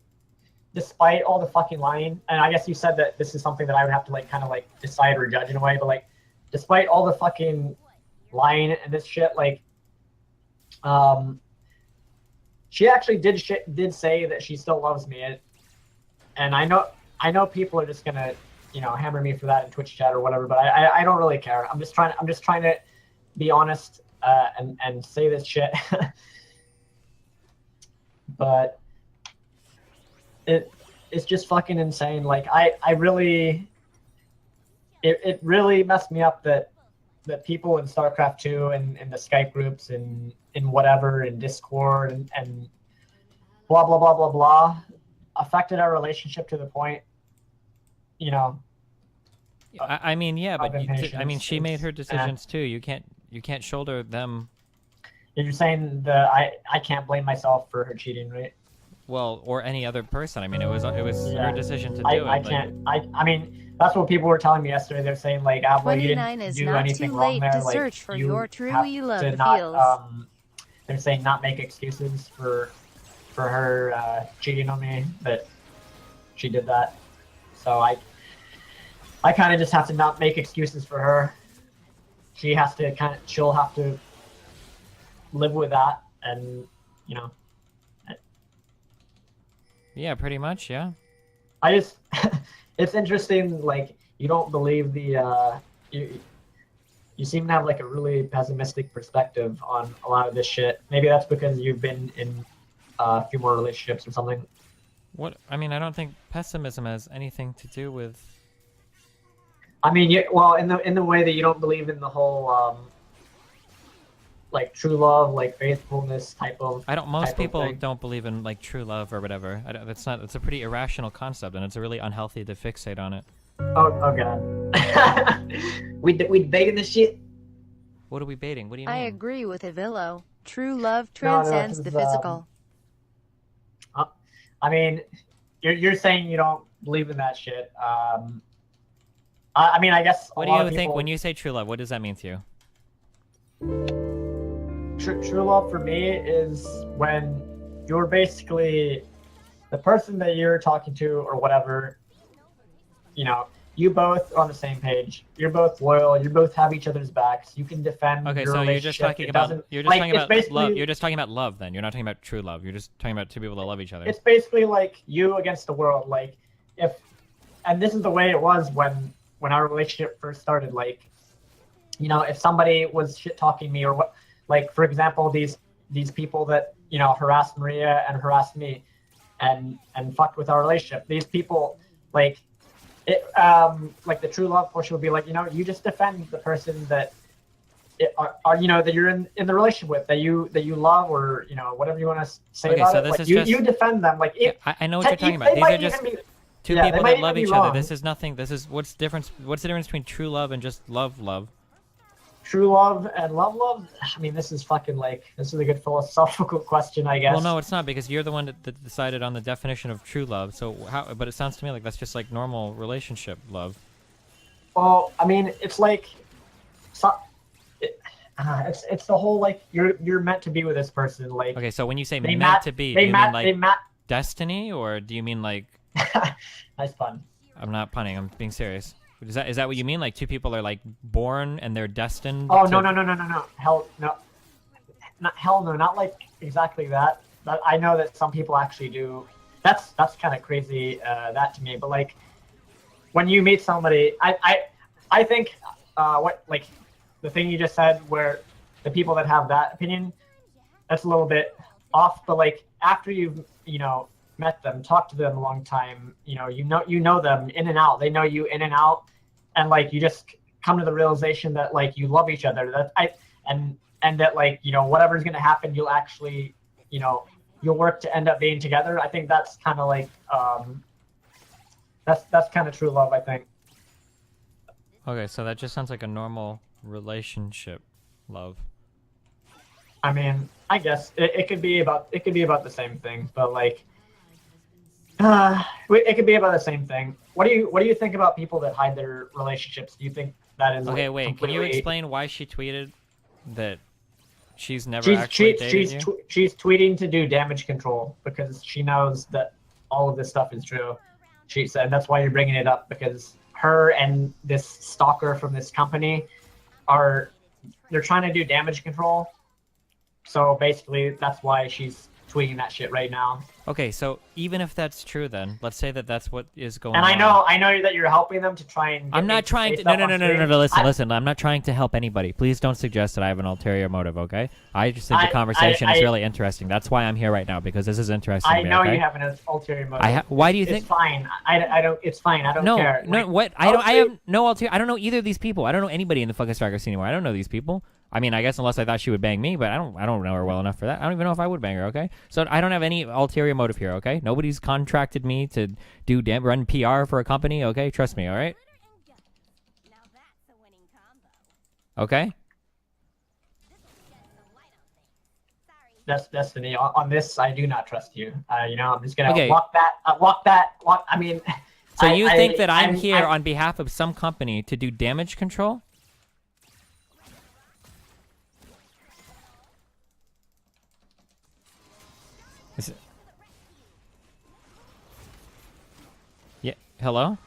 despite all the fucking lying, and I guess you said that this is something that I would have to like kind of like decide or judge in a way, but like, despite all the fucking lying and this shit, like, she actually did say that she still loves me, and I know people are just gonna, you know, hammer me for that in Twitch chat or whatever, but I don't really care. I'm just trying to be honest and say this shit. But it's just fucking insane. Like I really, it really messed me up that people in Starcraft 2 and in the Skype groups and in whatever, in Discord and blah blah blah blah blah affected our relationship to the point, you know. I mean, yeah, but I mean, she made her and decisions too. You can't shoulder them. you're saying that I can't blame myself for her cheating, right? Well, or any other person. I mean, it was Yeah. her decision to do it. I can't. I mean, that's what people were telling me yesterday. They're saying like, Avila, you 29 didn't is do not anything too wrong late there. to Like, search for you your true have love to feels. not. They're saying not make excuses for her cheating on me. That she did that. So I kind of just have to not make excuses for her. She'll have to live with that, and you know. Yeah, pretty much. Yeah. I just, it's interesting. Like, you don't believe you seem to have like a really pessimistic perspective on a lot of this shit. Maybe that's because you've been in a few more relationships or something. What? I mean, I don't think pessimism has anything to do with. I mean, well, in the way that you don't believe in the whole like true love, like faithfulness type of. Most people don't believe in like true love or whatever. That's not. It's a pretty irrational concept, and it's really unhealthy to fixate on it. Oh god. we debating this shit. What are we baiting? What do you mean? I agree with Avilo. True love transcends the physical. I mean, you're saying you don't believe in that shit. I mean, I guess. What do you think when you say true love? What does that mean to you? True love for me is when you're basically the person that you're talking to or whatever, you know, you both are on the same page. You're both loyal. You both have each other's backs. You can defend. Okay, your so you're just talking about love. You're just talking about love. Then you're not talking about true love. You're just talking about two people that love each other. It's basically like you against the world. Like and this is the way it was when our relationship first started. Like, you know, if somebody was shit talking me or what, like for example, these people that, you know, harassed Maria and harassed me, and fucked with our relationship. These people, like. Like the true love portion would be like, you know, you just defend the person that are you know, that you're in the relationship with, that you love, or you know, whatever you want to say about so it. This like is you defend them. Like I know what you're talking about. These are just two people that love each other. This is nothing. This is what's the difference between true love and just love? True love and love. I mean, this is a good philosophical question, I guess. Well, no, it's not, because you're the one that decided on the definition of true love. So how? But it sounds to me like that's just like normal relationship love. Well, I mean, it's like, it's the whole like you're meant to be with this person. Like, okay, so when you say meant to be, do you mean like destiny, or do you mean like? Nice pun. I'm not punning. I'm being serious. Is that what you mean? Like two people are like born and they're destined? Oh no. Hell no, not like exactly that. But I know that some people actually do. That's kind of crazy, that to me. But like when you meet somebody, I think what like the thing you just said, where the people that have that opinion, that's a little bit off. But like after you've met them, talked to them a long time, you know them in and out. They know you in and out, and like you just come to the realization that like you love each other. And that like whatever's gonna happen, you'll actually you'll work to end up being together. I think that's kind of like that's kind of true love, I think. Okay, so that just sounds like a normal relationship love. I mean, I guess it could be about the same thing, but like It could be about the same thing. What do you think about people that hide their relationships? Do you think that is Okay, like, wait. completely... Can you explain why she tweeted that she's never actually dated you? She's tweeting to do damage control because she knows that all of this stuff is true. She said that's why you're bringing it up, because her and this stalker from this company they're trying to do damage control. So basically, that's why she's tweeting that shit right now. Okay, so even if that's true, then let's say that that's what is going on. And I know that you're helping them to try and. I'm not trying to. No. Listen. I'm not trying to help anybody. Please don't suggest that I have an ulterior motive. Okay. I just think the conversation is really interesting. That's why I'm here right now, because this is interesting. I to me, know okay? you have an ulterior motive. Why do you think? It's fine. I don't. It's fine. I don't care. No. What? I have no ulterior. I don't know either of these people. I don't know anybody in the fucking Starcraft scene anymore. I don't know these people. I mean, I guess unless I thought she would bang me, but I don't know her well enough for that. I don't even know if I would bang her, okay? So I don't have any ulterior motive here, okay? Nobody's contracted me to run PR for a company, okay? Trust me, all right? Okay? That's Destiny. On this, I do not trust you. I'm just gonna walk that. I mean, so you think that I'm here on behalf of some company to do damage control? Yeah. Hello?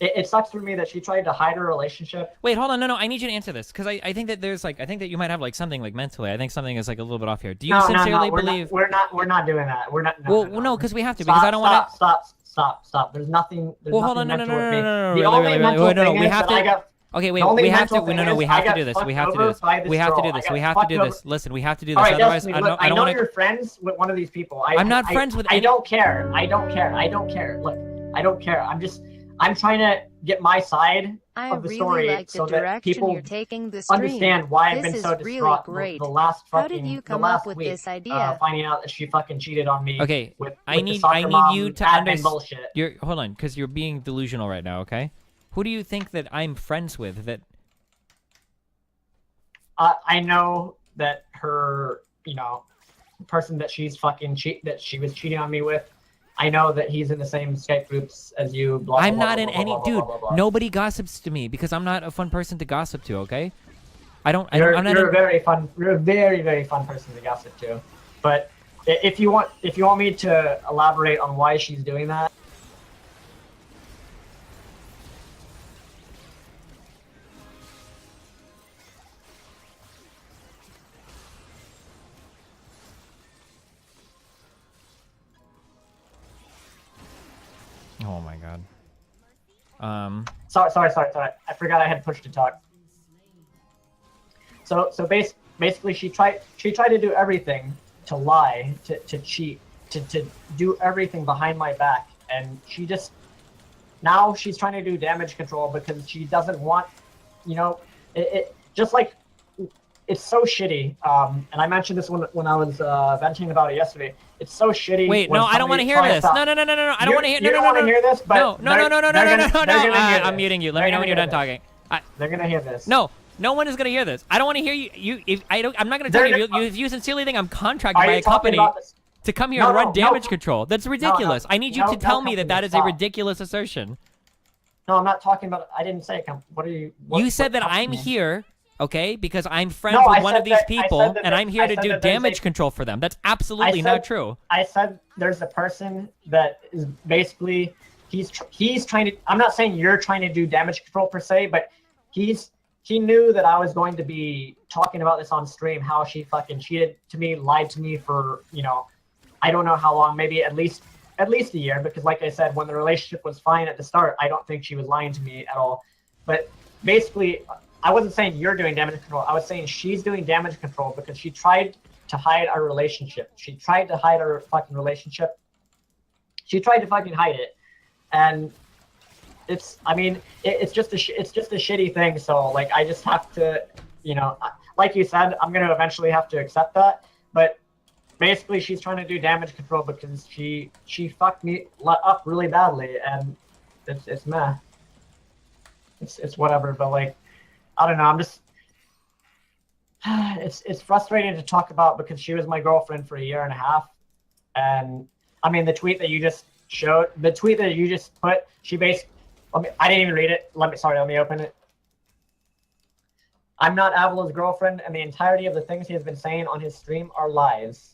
It sucks for me that she tried to hide her relationship. Wait, hold on. No. I need you to answer this, because I think that there's I think that you might have something mentally. I think something is a little bit off here. Do you sincerely believe? We're not doing that. We're not. No, because we have to. Because I don't want to. Stop. There's nothing. Well, hold on. No. The only mental thing we is have that I to. got. Okay, wait. We have to. No. We have to do this. We have to do this. We have to do this. We have to do this. Listen, we have to do this. Otherwise, I don't want to. You're friends with one of these people. I'm not friends with. I don't care. Look, I don't care. I'm trying to get my side of the story so that people understand why I've been so distraught the last week, this idea? Finding out that she fucking cheated on me. Okay, I need you to understand. Hold on, because you're being delusional right now. Okay, who do you think that I'm friends with? That I know that her, person that she was cheating on me with. I know that he's in the same Skype groups as you. I'm not in any, dude. Nobody gossips to me because I'm not a fun person to gossip to. Okay, You're a very very fun person to gossip to. But if you want me to elaborate on why she's doing that. Oh my god. Sorry. I forgot I had pushed to talk. So basically, she tried to do everything, to lie, to cheat, to do everything behind my back, and now she's trying to do damage control because she doesn't want, it just like. It's so shitty, and I mentioned this when I was venting about it yesterday. It's so shitty. Wait, no, I don't want to hear this. No. I don't want to hear. You don't want to hear this, but no. I'm muting you. Let me know when you're done talking. They're gonna hear this. No one is gonna hear this. I don't want to hear you. I'm not gonna tell you. If you sincerely think I'm contracted by a company to come here and run damage control, that's ridiculous. I need you to tell me that is a ridiculous assertion. No, I'm not talking about. I didn't say. What are you? You said that I'm here. Okay, because I'm friends with one of these people, and I'm here to do damage control for them. That's absolutely not true. I said there's a person that is basically, he's trying to, I'm not saying you're trying to do damage control per se, but he knew that I was going to be talking about this on stream, how she fucking cheated to me, lied to me for, I don't know how long, maybe at least a year, because like I said, when the relationship was fine at the start, I don't think she was lying to me at all. But basically, I wasn't saying you're doing damage control. I was saying she's doing damage control because she tried to hide our relationship. She tried to hide our fucking relationship. she tried to fucking hide it, and it's just a shitty thing. So like I just have to, like you said, I'm gonna eventually have to accept that. But basically, she's trying to do damage control because she fucked me up really badly, and it's meh. It's whatever. But like, I don't know. I'm just it's frustrating to talk about because she was my girlfriend for a year and a half, and I mean the tweet that you just showed, the tweet that you just put, she basically. I didn't even read it. Let me open it. I'm not Avila's girlfriend, and the entirety of the things he has been saying on his stream are lies.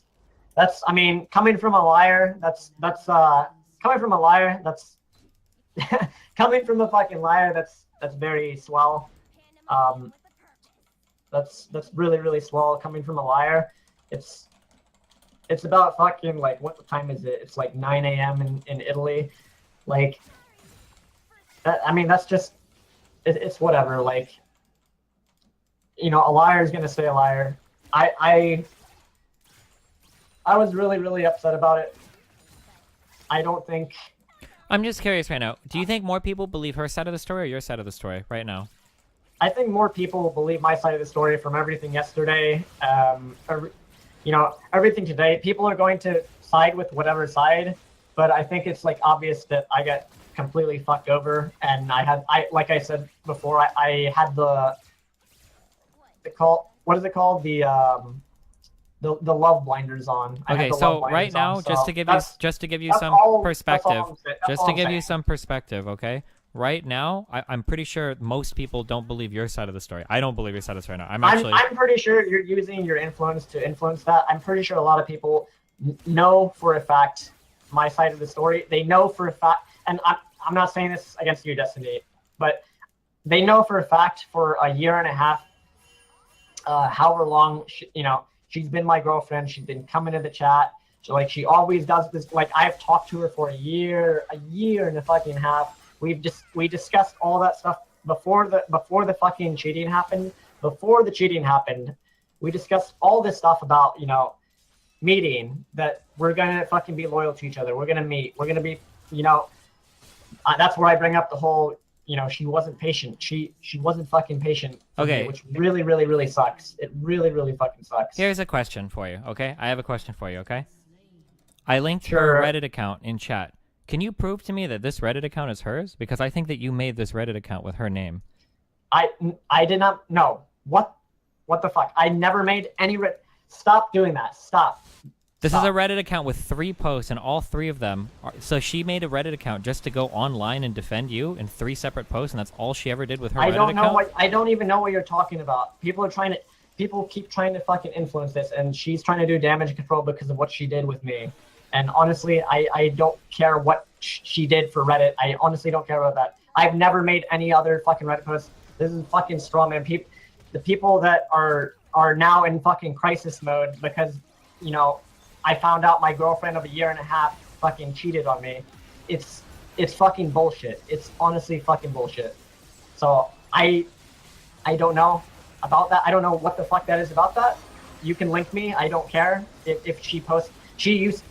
That's, I mean, coming from a liar. That's coming from a liar. That's coming from a fucking liar. That's very swell. That's really really swell coming from a liar. It's about fucking like what time is it? It's like 9 a.m. in Italy, like. I mean, that's just, it's whatever. Like, a liar is going to stay a liar. I was really, really upset about it. I don't think... I'm just curious right now. Do you think more people believe her side of the story or your side of the story right now? I think more people believe my side of the story from everything yesterday. Everything today. People are going to side with whatever side, but I think it's like obvious that I get completely fucked over, and like I said before, I had what is it called, the love blinders on. Okay, so right now, just to give you some perspective, okay, right now I'm pretty sure most people don't believe your side of the story. I don't believe your side of the story now. I'm pretty sure you're using your influence to influence that. I'm pretty sure a lot of people know for a fact my side of the story. They know for a fact, and I'm not saying this against you, Destiny, but they know for a fact for a year and a half, however long, she's been my girlfriend. She's been coming to the chat. So like she always does this. Like I've talked to her for a year and a fucking half. We discussed all that stuff before the fucking cheating happened. Before the cheating happened, we discussed all this stuff about meeting, that we're gonna fucking be loyal to each other. We're gonna meet. We're gonna be that's where I bring up the whole, she wasn't patient. She wasn't fucking patient. Okay. Me, which really, really, really sucks. It really, really fucking sucks. Here's a question for you, okay? I have a question for you, okay? I linked her Reddit account in chat. Can you prove to me that this Reddit account is hers? Because I think that you made this Reddit account with her name. I did not. No. What the fuck? I never made any Stop doing that. Stop. This is a Reddit account with 3 posts, and all 3 of them are... So she made a Reddit account just to go online and defend you in 3 separate posts, and that's all she ever did with her Reddit account? I don't even know what you're talking about. People keep trying to fucking influence this, and she's trying to do damage control because of what she did with me. And honestly, I don't care what she did for Reddit. I honestly don't care about that. I've never made any other fucking Reddit posts. This is fucking strawman. The people that are now in fucking crisis mode because, I found out my girlfriend of a year and a half fucking cheated on me. It's fucking bullshit. It's honestly fucking bullshit. So I don't know about that. I don't know what the fuck that is about that. You can link me. I don't care if she posts. She used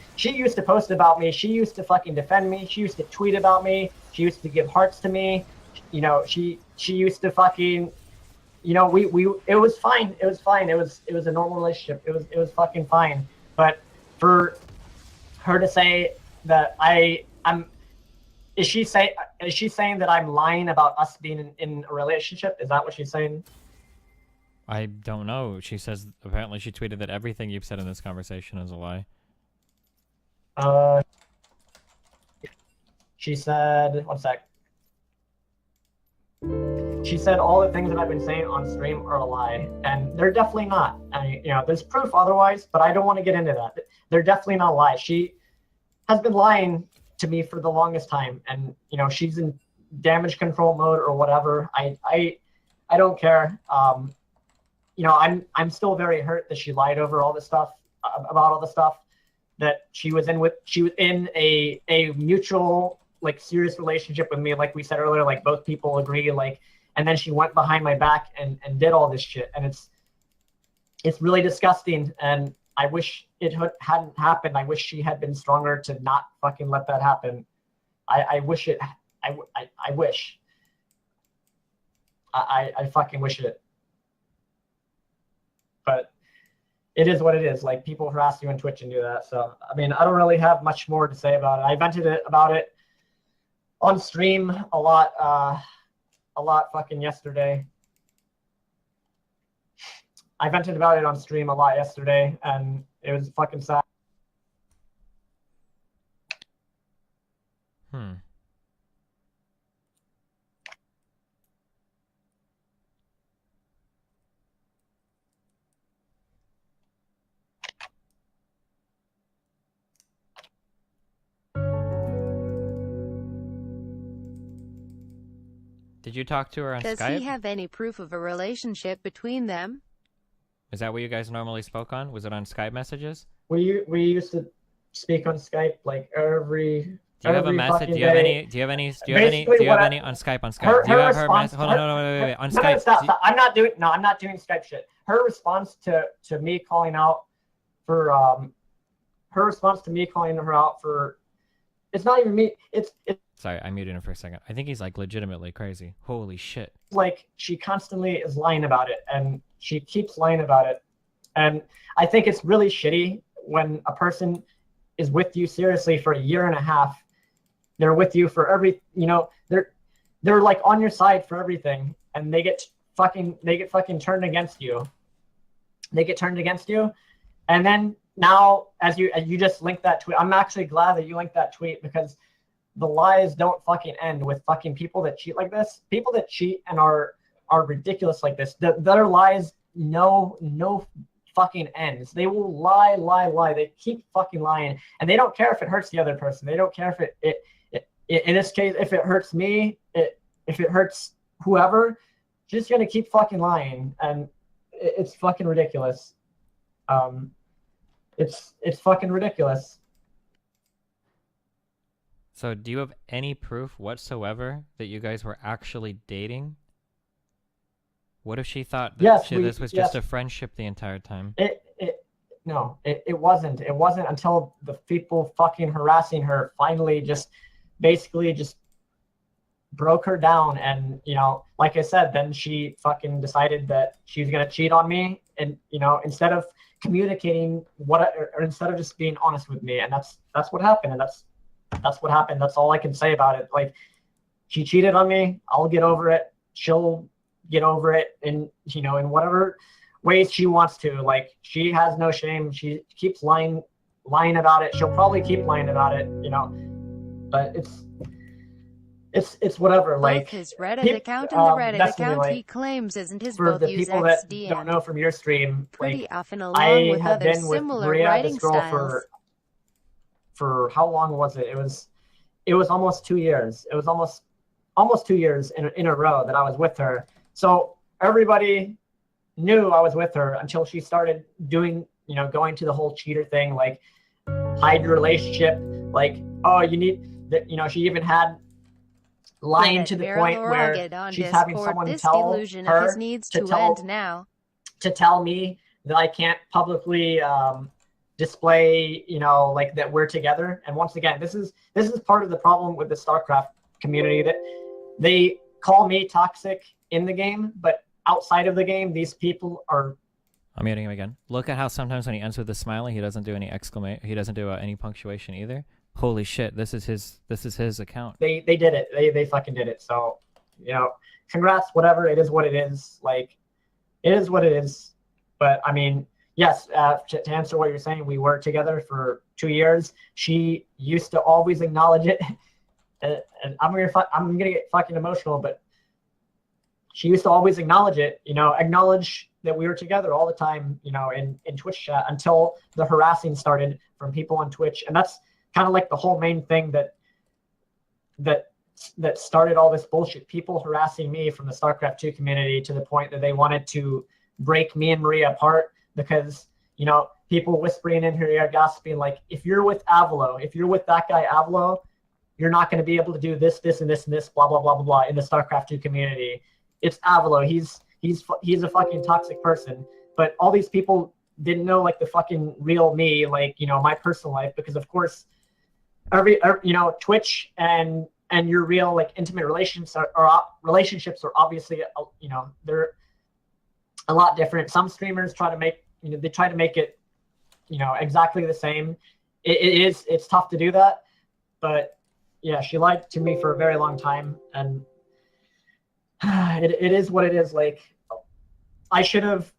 to post about me. She used to fucking defend me. She used to tweet about me. She used to give hearts to me. She used to fucking. It was fine. It was fine. It was a normal relationship. It was fucking fine. But for her to say that is she saying that I'm lying about us being in a relationship? Is that what she's saying? I don't know. She says apparently she tweeted that everything you've said in this conversation is a lie. She said, one sec. She said all the things that I've been saying on stream are a lie, and they're definitely not. There's proof otherwise, but I don't want to get into that. They're definitely not lies. She has been lying to me for the longest time, and she's in damage control mode or whatever. I don't care. I'm still very hurt that she lied over all this stuff, about all the stuff that she was in a mutual, like, serious relationship with me, like we said earlier, like both people agree, like, and then she went behind my back and did all this shit, and it's really disgusting. And I wish it hadn't happened. I wish she had been stronger to not fucking let that happen. I wish it. I wish. I fucking wish it. But it is what it is. Like, people harass you on Twitch and do that. So, I mean, I don't really have much more to say about it. I vented about it on stream a lot fucking yesterday. I vented about it on stream a lot yesterday, and it was fucking sad. Did you talk to her on Skype? Does he have any proof of a relationship between them? Is that what you guys normally spoke on? Was it on Skype messages? We used to speak on Skype like every. Do you have a message? Do you have any on Skype? On Skype? Do you have her message? Hold on, no, wait. On Skype. No, stop. I'm not doing Skype shit. Her response to me calling out for it's not even me. It's Sorry, I muted him for a second. I think he's like legitimately crazy. Holy shit. Like, she constantly is lying about it, and she keeps lying about it. And I think it's really shitty when a person is with you seriously for a year and a half. They're with you for they're like on your side for everything, and they get fucking turned against you. They get turned against you, and then now as you just linked that tweet, I'm actually glad that you linked that tweet, because the lies don't fucking end with fucking people that cheat like this. People that cheat and are ridiculous like this. Their lies no fucking ends. They will lie. They keep fucking lying, and they don't care if it hurts the other person. They don't care if it in this case, if it hurts me, if it hurts whoever, just gonna keep fucking lying, and it's fucking ridiculous. It's fucking ridiculous. So do you have any proof whatsoever that you guys were actually dating? What if she thought that this was just a friendship the entire time? No, it wasn't. It wasn't until the people fucking harassing her finally basically broke her down. And, like I said, then she fucking decided that she was going to cheat on me. And, instead of communicating or instead of just being honest with me. And that's what happened. And that's what happened. That's all I can say about it. Like, she cheated on me. I'll get over it. She'll get over it in whatever ways she wants to. Like, she has no shame. She keeps lying about it. She'll probably keep lying about it, but it's whatever. Like, his Reddit account and the Reddit account he claims isn't his. For both the use people that XDN. don't know from your stream, Pretty like, often along I with have other been with similar Maria, writing this girl, styles. for how long was it? It was almost 2 years. It was almost 2 years in a row that I was with her. So everybody knew I was with her until she started doing, going to the whole cheater thing, like, hide your relationship, like, oh, you need that, she even had lying to the point where she's Discord, having someone this tell delusion her of his needs to end now. to tell me that I can't publicly display, like, that we're together. And once again, this is part of the problem with the Starcraft community, that they call me toxic in the game, but outside of the game, these people are. I'm muting him again. Look at how sometimes when he ends with a smiley, he doesn't do any exclamation. He doesn't do any punctuation either. Holy shit! This is his account. They did it. They fucking did it. So, congrats. Whatever. It is what it is. Like, it is what it is. But I mean, yes. To answer what you're saying, we were together for 2 years. She used to always acknowledge it, and I'm gonna get fucking emotional, but she used to always acknowledge it. Acknowledge that we were together all the time. In Twitch chat, until the harassing started from people on Twitch, and that's kind of like the whole main thing that started all this bullshit. People harassing me from the StarCraft 2 community to the point that they wanted to break me and Maria apart, because people whispering in her ear, gossiping, like, if you're with Avilo, if you're with that guy Avilo, you're not going to be able to do this, and this, and this, blah blah blah blah blah in the StarCraft 2 community. It's Avilo. He's a fucking toxic person. But all these people didn't know like the fucking real me, like, you know, my personal life, because of course you know, Twitch and your real like intimate relationships are obviously, you know, they're a lot different. Some streamers try to make, you know, they try to make it, you know, exactly the same. It's tough to do that, but yeah, she lied to me for a very long time, and it is what it is. Like, I should have,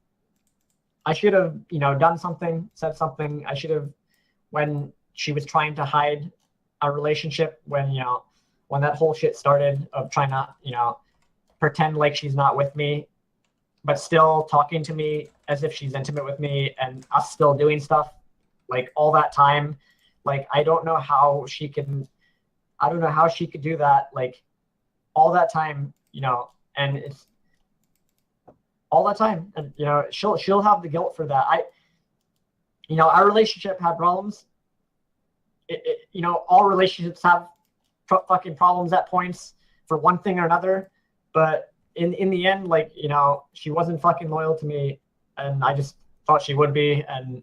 you know, done something, said something. I should have, when she was trying to hide our relationship, when, you know, when that whole shit started of trying to, you know, pretend like she's not with me, but still talking to me as if she's intimate with me, and us still doing stuff like all that time. Like, I don't know how she could do that, like all that time, you know, and it's all that time, and, you know, she'll have the guilt for that. You know, our relationship had problems. You know, all relationships have fucking problems at points for one thing or another, but in the end, like, you know, she wasn't fucking loyal to me, and I just thought she would be, and,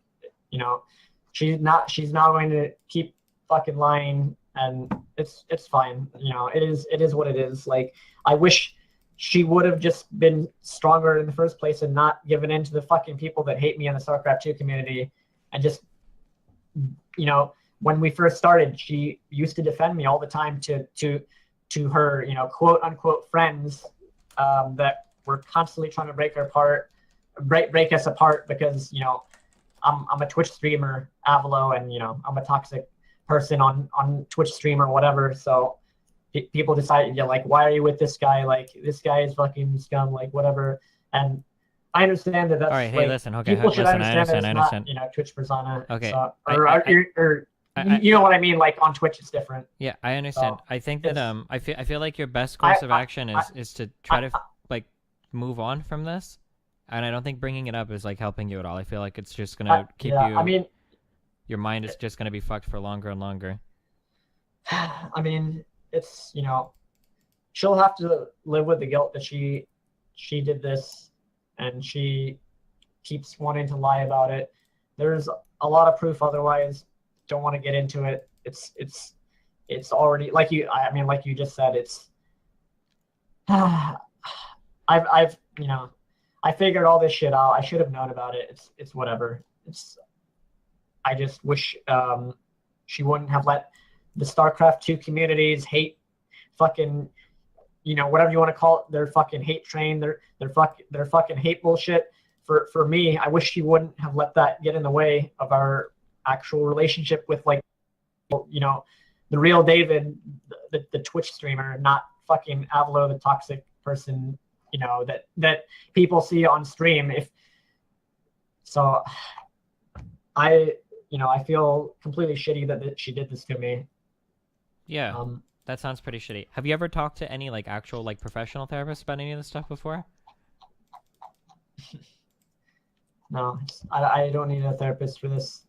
you know, she's not going to keep fucking lying, and it's fine. You know, it is what it is. Like, I wish she would have just been stronger in the first place and not given in to the fucking people that hate me in the Starcraft 2 community, and just, you know, when we first started, she used to defend me all the time to her, you know, quote unquote friends, that were constantly trying to break us apart because, you know, I'm a Twitch streamer, Avilo, and, you know, I'm a toxic person on Twitch stream or whatever. So people decided, yeah, like, why are you with this guy? Like, this guy is fucking scum, like, whatever. And I understand that that's, all right. Hey, like, listen. Okay, people should listen. understand I that it's understand. not, you know, Twitch persona. Okay. So, I you know what I mean? Like, on Twitch, it's different. Yeah, I understand. So, I think that I feel like your best course of action is to try to like move on from this, and I don't think bringing it up is like helping you at all. I feel like it's just gonna keep you. I mean, your mind is just gonna be fucked for longer and longer. I mean, it's, you know, she'll have to live with the guilt that she did this, and she keeps wanting to lie about it. There's a lot of proof otherwise. Don't want to get into it. It's already, like you just said, it's I've you know, I figured all this shit out. I should have known about it. It's whatever. I just wish she wouldn't have let the Starcraft 2 communities hate fucking, you know, whatever you want to call it, their fucking hate train, their fucking hate bullshit for me. I wish she wouldn't have let that get in the way of our actual relationship with, like, you know, the real David, the Twitch streamer, not fucking Avilo, the toxic person, you know, that people see on stream. I feel completely shitty that she did this to me. Yeah, that sounds pretty shitty. Have you ever talked to any like actual like professional therapists about any of this stuff before? No, I don't need a therapist for this.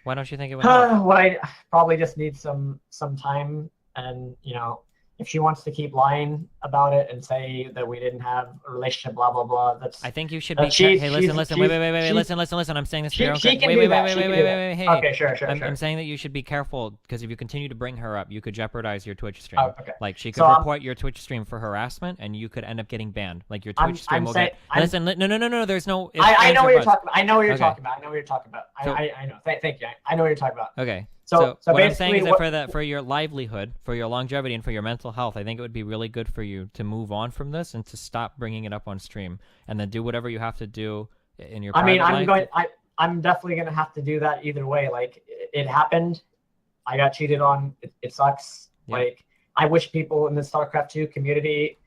Why don't you think it would help? Well, I probably just need some time, and, you know, if she wants to keep lying about it and say that we didn't have a relationship, blah blah blah, that's. I think you should be. Hey, listen, wait, listen. I'm saying this for your own. Wait. Hey. Okay, sure. I'm saying that you should be careful, because if you continue to bring her up, you could jeopardize your Twitch stream. Oh, okay. Like, she could report your Twitch stream for harassment, and you could end up getting banned. Like, your Twitch stream will get. Listen, no. There's no. I know what you're talking about. I know what you're talking about. I know. Thank you. I know what you're talking about. Okay. So what I'm saying is that for your livelihood, for your longevity, and for your mental health, I think it would be really good for you to move on from this and to stop bringing it up on stream, and then do whatever you have to do in your private life. I'm definitely gonna have to do that either way. Like, it happened. I got cheated on. It sucks. Yeah. Like, I wish people in the Starcraft 2 community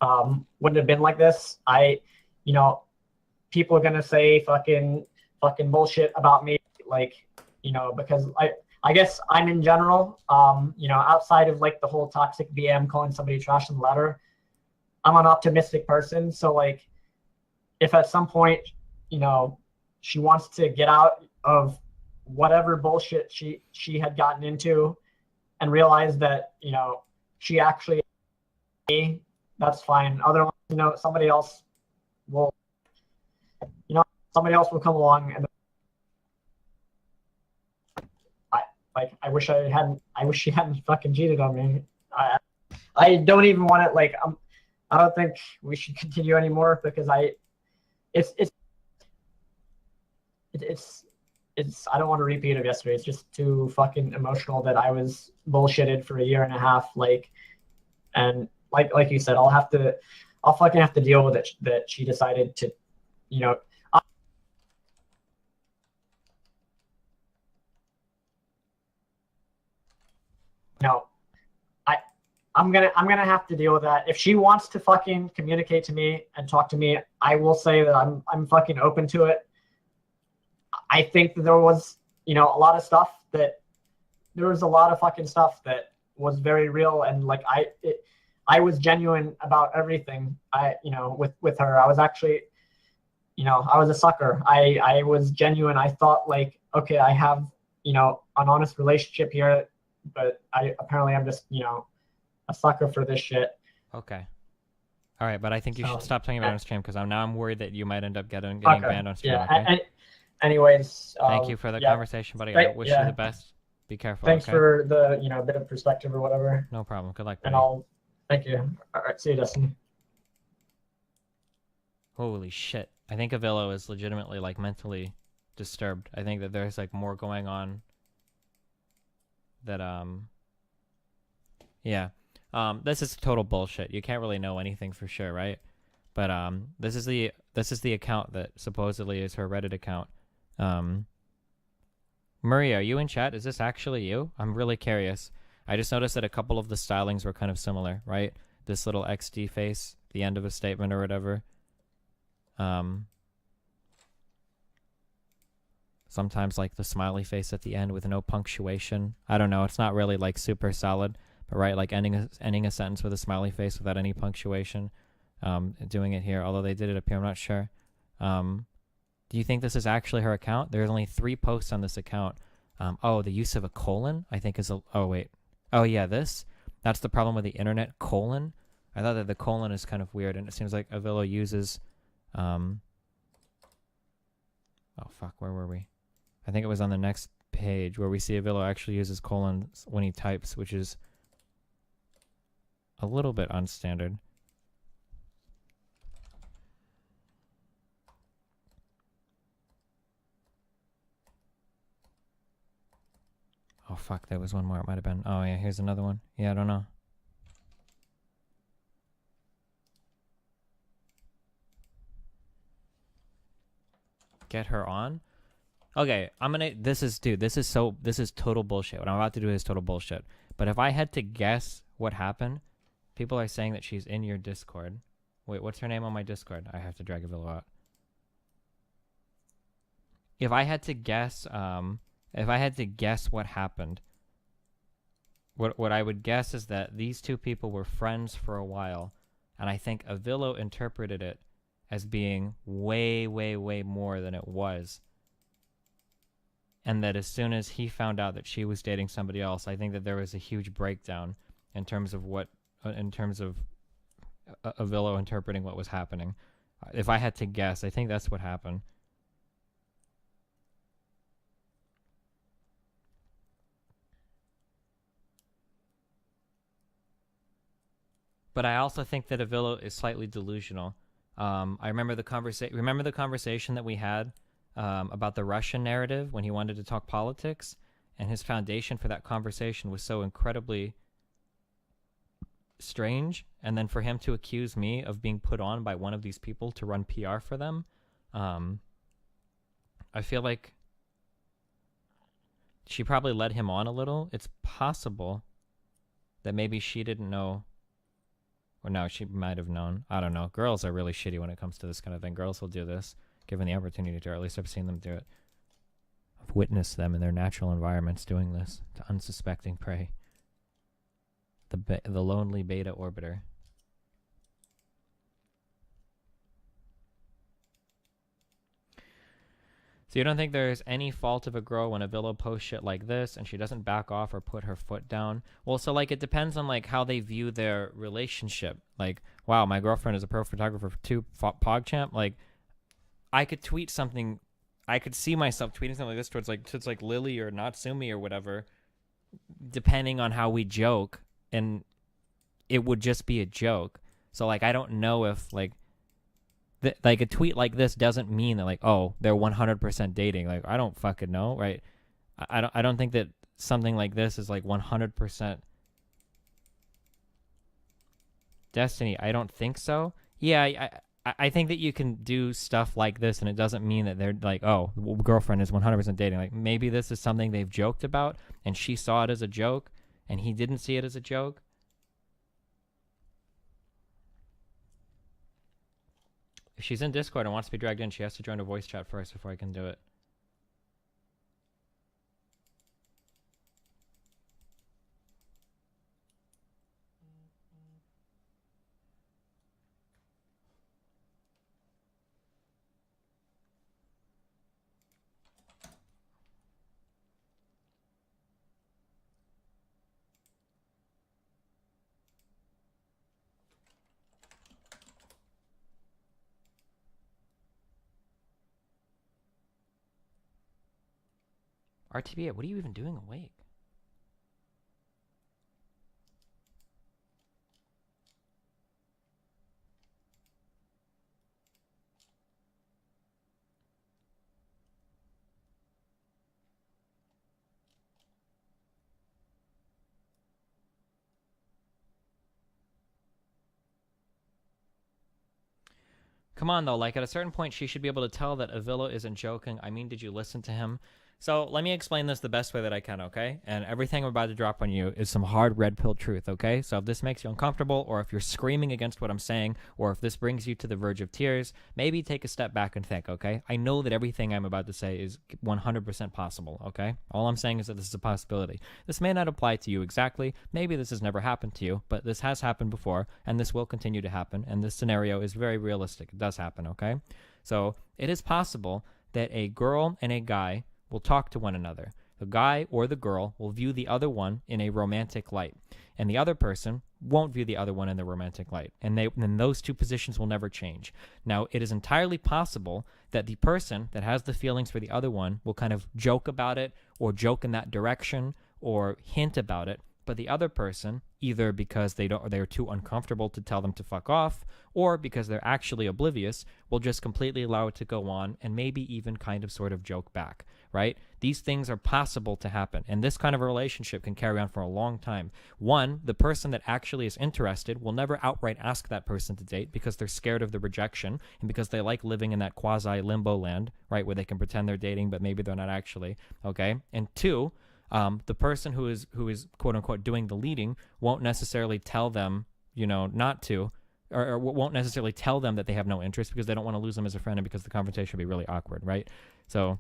wouldn't have been like this. You know, people are gonna say fucking bullshit about me, like, you know, because I guess I'm in general, you know, outside of like the whole toxic BM calling somebody trash on the ladder, I'm an optimistic person. So, like, if at some point, you know, she wants to get out of whatever bullshit she had gotten into and realize that, you know, she actually, that's fine. Otherwise, you know, somebody else will, you know, somebody else will come along, and I wish she hadn't fucking cheated on me. I don't even want to like. I don't think we should continue anymore because it's I don't want to repeat of yesterday. It's just too fucking emotional that I was bullshitted for a year and a half, like, and like you said, I'll fucking have to deal with it that she decided to, you know. No, I'm gonna have to deal with that. If she wants to fucking communicate to me and talk to me, I will say that I'm fucking open to it. I think that there was, a lot of stuff that there was a lot of fucking stuff that was very real, and like I was genuine about everything. With her, I was actually, I was a sucker. I was genuine. I thought like, okay, I have, an honest relationship here, but apparently I'm just, a sucker for this shit. Okay. All right, but I think you should stop talking about it on stream because I'm worried that you might end up getting Okay. banned on stream. Yeah. Okay? Anyways. Thank you for the conversation, buddy. I wish you the best. Be careful. Thanks okay? for the bit of perspective or whatever. No problem. Good luck. And buddy. thank you. All right. See you, Dustin. Holy shit! I think Avila is legitimately like mentally disturbed. I think that there's like more going on. That yeah. This is total bullshit. You can't really know anything for sure, right? But this is the account that supposedly is her Reddit account. Murray, are you in chat? Is this actually you? I'm really curious. I just noticed that a couple of the stylings were kind of similar, right? This little XD face, the end of a statement or whatever. Sometimes like the smiley face at the end with no punctuation. I don't know. It's not really like super solid. But right, like ending a sentence with a smiley face without any punctuation, doing it here. Although they did it up here, I'm not sure. Do you think this is actually her account? There's only 3 posts on this account. Oh, the use of a colon, I think is a. Oh wait. Oh yeah, this. That's the problem with the internet. Colon. I thought that the colon is kind of weird, and it seems like Avila uses. Oh fuck, where were we? I think it was on the next page where we see Avila actually uses colons when he types, which is a little bit unstandard. Oh fuck, there was one more. It might have been. Oh yeah, here's another one. Yeah, I don't know. Get her on? Okay, this is total bullshit. What I'm about to do is total bullshit. But if I had to guess what happened, people are saying that she's in your Discord. Wait, what's her name on my Discord? I have to drag Avila out. If I had to guess what happened, what I would guess is that these two people were friends for a while, and I think Avila interpreted it as being way, way, way more than it was. And that as soon as he found out that she was dating somebody else, I think that there was a huge breakdown in terms of Avila interpreting what was happening. If I had to guess, I think that's what happened. But I also think that Avila is slightly delusional. I remember the conversation that we had about the Russian narrative when he wanted to talk politics, and his foundation for that conversation was so incredibly strange. And then for him to accuse me of being put on by one of these people to run PR for them, I feel like she probably led him on a little. It's possible that maybe she didn't know. Or no, she might have known. I don't know. Girls are really shitty when it comes to this kind of thing. Girls will do this, given the opportunity to, or at least I've seen them do it. I've witnessed them in their natural environments doing this to unsuspecting prey. The lonely beta orbiter. So you don't think there's any fault of a girl when Avila posts shit like this and she doesn't back off or put her foot down? Well, so like it depends on like how they view their relationship. Like, wow, my girlfriend is a pro photographer too, PogChamp. Like, I could tweet something. I could see myself tweeting something like this towards like Lily or Natsumi or whatever, depending on how we joke, and it would just be a joke. So like I don't know if like like a tweet like this doesn't mean that like, oh, they're 100% dating. Like I don't fucking know, right? I don't think that something like this is like 100% destiny. I don't think so. Yeah, I think that you can do stuff like this, and it doesn't mean that they're like, oh, girlfriend is 100% dating. Like maybe this is something they've joked about, and she saw it as a joke, and he didn't see it as a joke. If she's in Discord and wants to be dragged in, she has to join a voice chat first before I can do it. RTB, what are you even doing awake? Come on, though. Like, at a certain point, she should be able to tell that Avila isn't joking. I mean, did you listen to him? So let me explain this the best way that I can, okay? And everything I'm about to drop on you is some hard red pill truth, okay? So if this makes you uncomfortable, or if you're screaming against what I'm saying, or if this brings you to the verge of tears, maybe take a step back and think, okay? I know that everything I'm about to say is 100% possible, okay? All I'm saying is that this is a possibility. This may not apply to you exactly. Maybe this has never happened to you, but this has happened before, and this will continue to happen, and this scenario is very realistic. It does happen, okay? So it is possible that a girl and a guy will talk to one another. The guy or the girl will view the other one in a romantic light, and the other person won't view the other one in the romantic light, and those two positions will never change. Now, it is entirely possible that the person that has the feelings for the other one will kind of joke about it, or joke in that direction, or hint about it, but the other person, either because they're too uncomfortable to tell them to fuck off, or because they're actually oblivious, will just completely allow it to go on, and maybe even kind of sort of joke back, right? These things are possible to happen, and this kind of a relationship can carry on for a long time. One, the person that actually is interested will never outright ask that person to date because they're scared of the rejection, and because they like living in that quasi-limbo land, right, where they can pretend they're dating, but maybe they're not actually, okay? And two, the person who is quote unquote doing the leading won't necessarily tell them, not to, or won't necessarily tell them that they have no interest because they don't want to lose them as a friend, and because the confrontation would be really awkward, right? So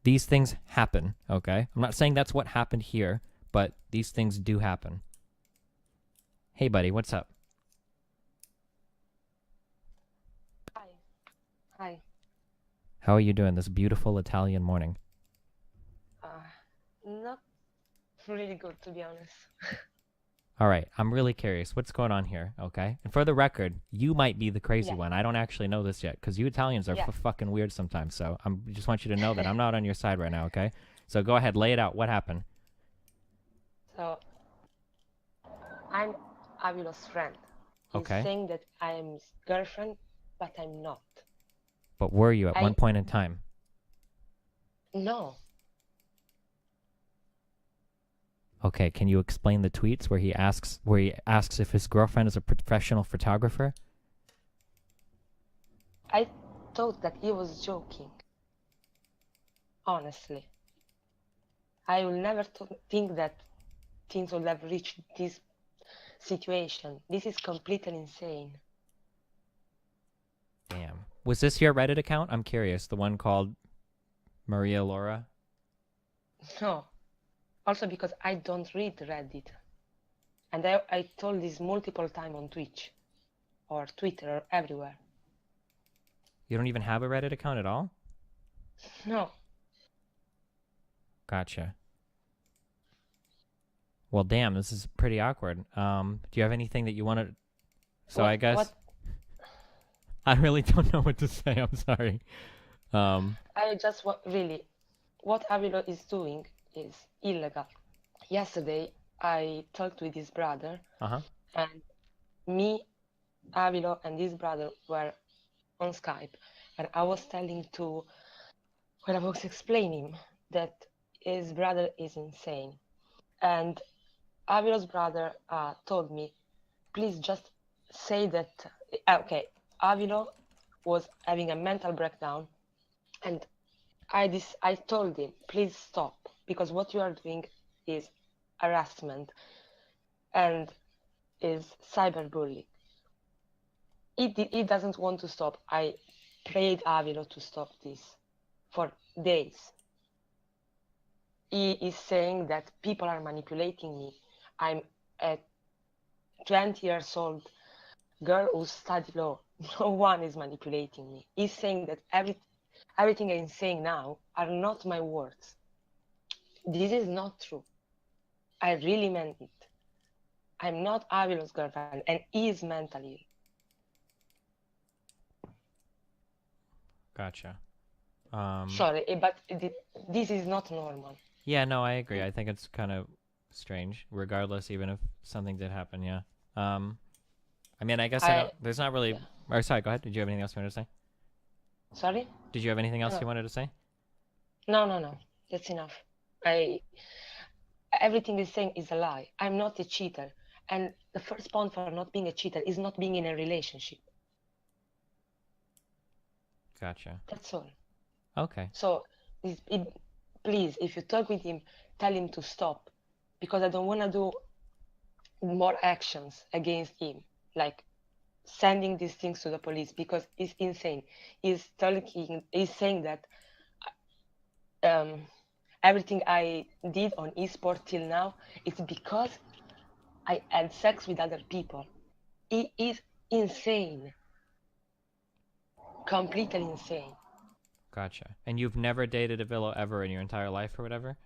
these things happen, okay? I'm not saying that's what happened here, but these things do happen. Hey, buddy, what's up? Hi. Hi. How are you doing this beautiful Italian morning? Not really good, to be honest. All right, I'm really curious. What's going on here, okay? And for the record, you might be the crazy one. I don't actually know this yet, because you Italians are fucking weird sometimes, so I just want you to know that I'm not on your side right now, okay? So go ahead, lay it out. What happened? So, I'm Avilo's friend. He's saying that I'm his girlfriend, but I'm not. But were you at one point in time? No. Okay, can you explain the tweets where he asks if his girlfriend is a professional photographer? I thought that he was joking. Honestly. I will never think that things would have reached this situation. This is completely insane. Damn. Was this your Reddit account? I'm curious. The one called Maria Laura? No. Also because I don't read Reddit. And I told this multiple times on Twitch or Twitter or everywhere. You don't even have a Reddit account at all? No. Gotcha. Well, damn, this is pretty awkward. Do you have anything that you want to... So I guess... I really don't know what to say. I'm sorry. I just really, what Avilo is doing is illegal. Yesterday, I talked with his brother, and me, Avilo, and his brother were on Skype, and I was when I was explaining that his brother is insane, and Avilo's brother told me, please just say that, okay, Avilo was having a mental breakdown, and I told him, please stop, because what you are doing is harassment and is cyberbullying. He doesn't want to stop. I prayed Avilo to stop this for days. He is saying that people are manipulating me. I'm a 20 years old girl who studied law. No one is manipulating me. He's saying that everything I'm saying now are not my words. This is not true. I really meant it. I'm not Avilo's girlfriend, and he is mentally ill. Gotcha. Sorry, but this is not normal. Yeah, no, I agree. I think it's kind of strange, regardless, even if something did happen. Yeah. I mean, I guess there's not really. Yeah. Or sorry, go ahead. Did you have anything else you wanted to say? Sorry. Did you have anything else you wanted to say? No. That's enough. Everything he's saying is a lie. I'm not a cheater, and the first point for not being a cheater is not being in a relationship. Gotcha. That's all. Okay. So, please, if you talk with him, tell him to stop, because I don't want to do more actions against him, like sending these things to the police, because it's insane. He's saying that everything I did on eSports till now, it's because I had sex with other people. He is insane. Completely insane. Gotcha. And you've never dated Avila ever in your entire life or whatever?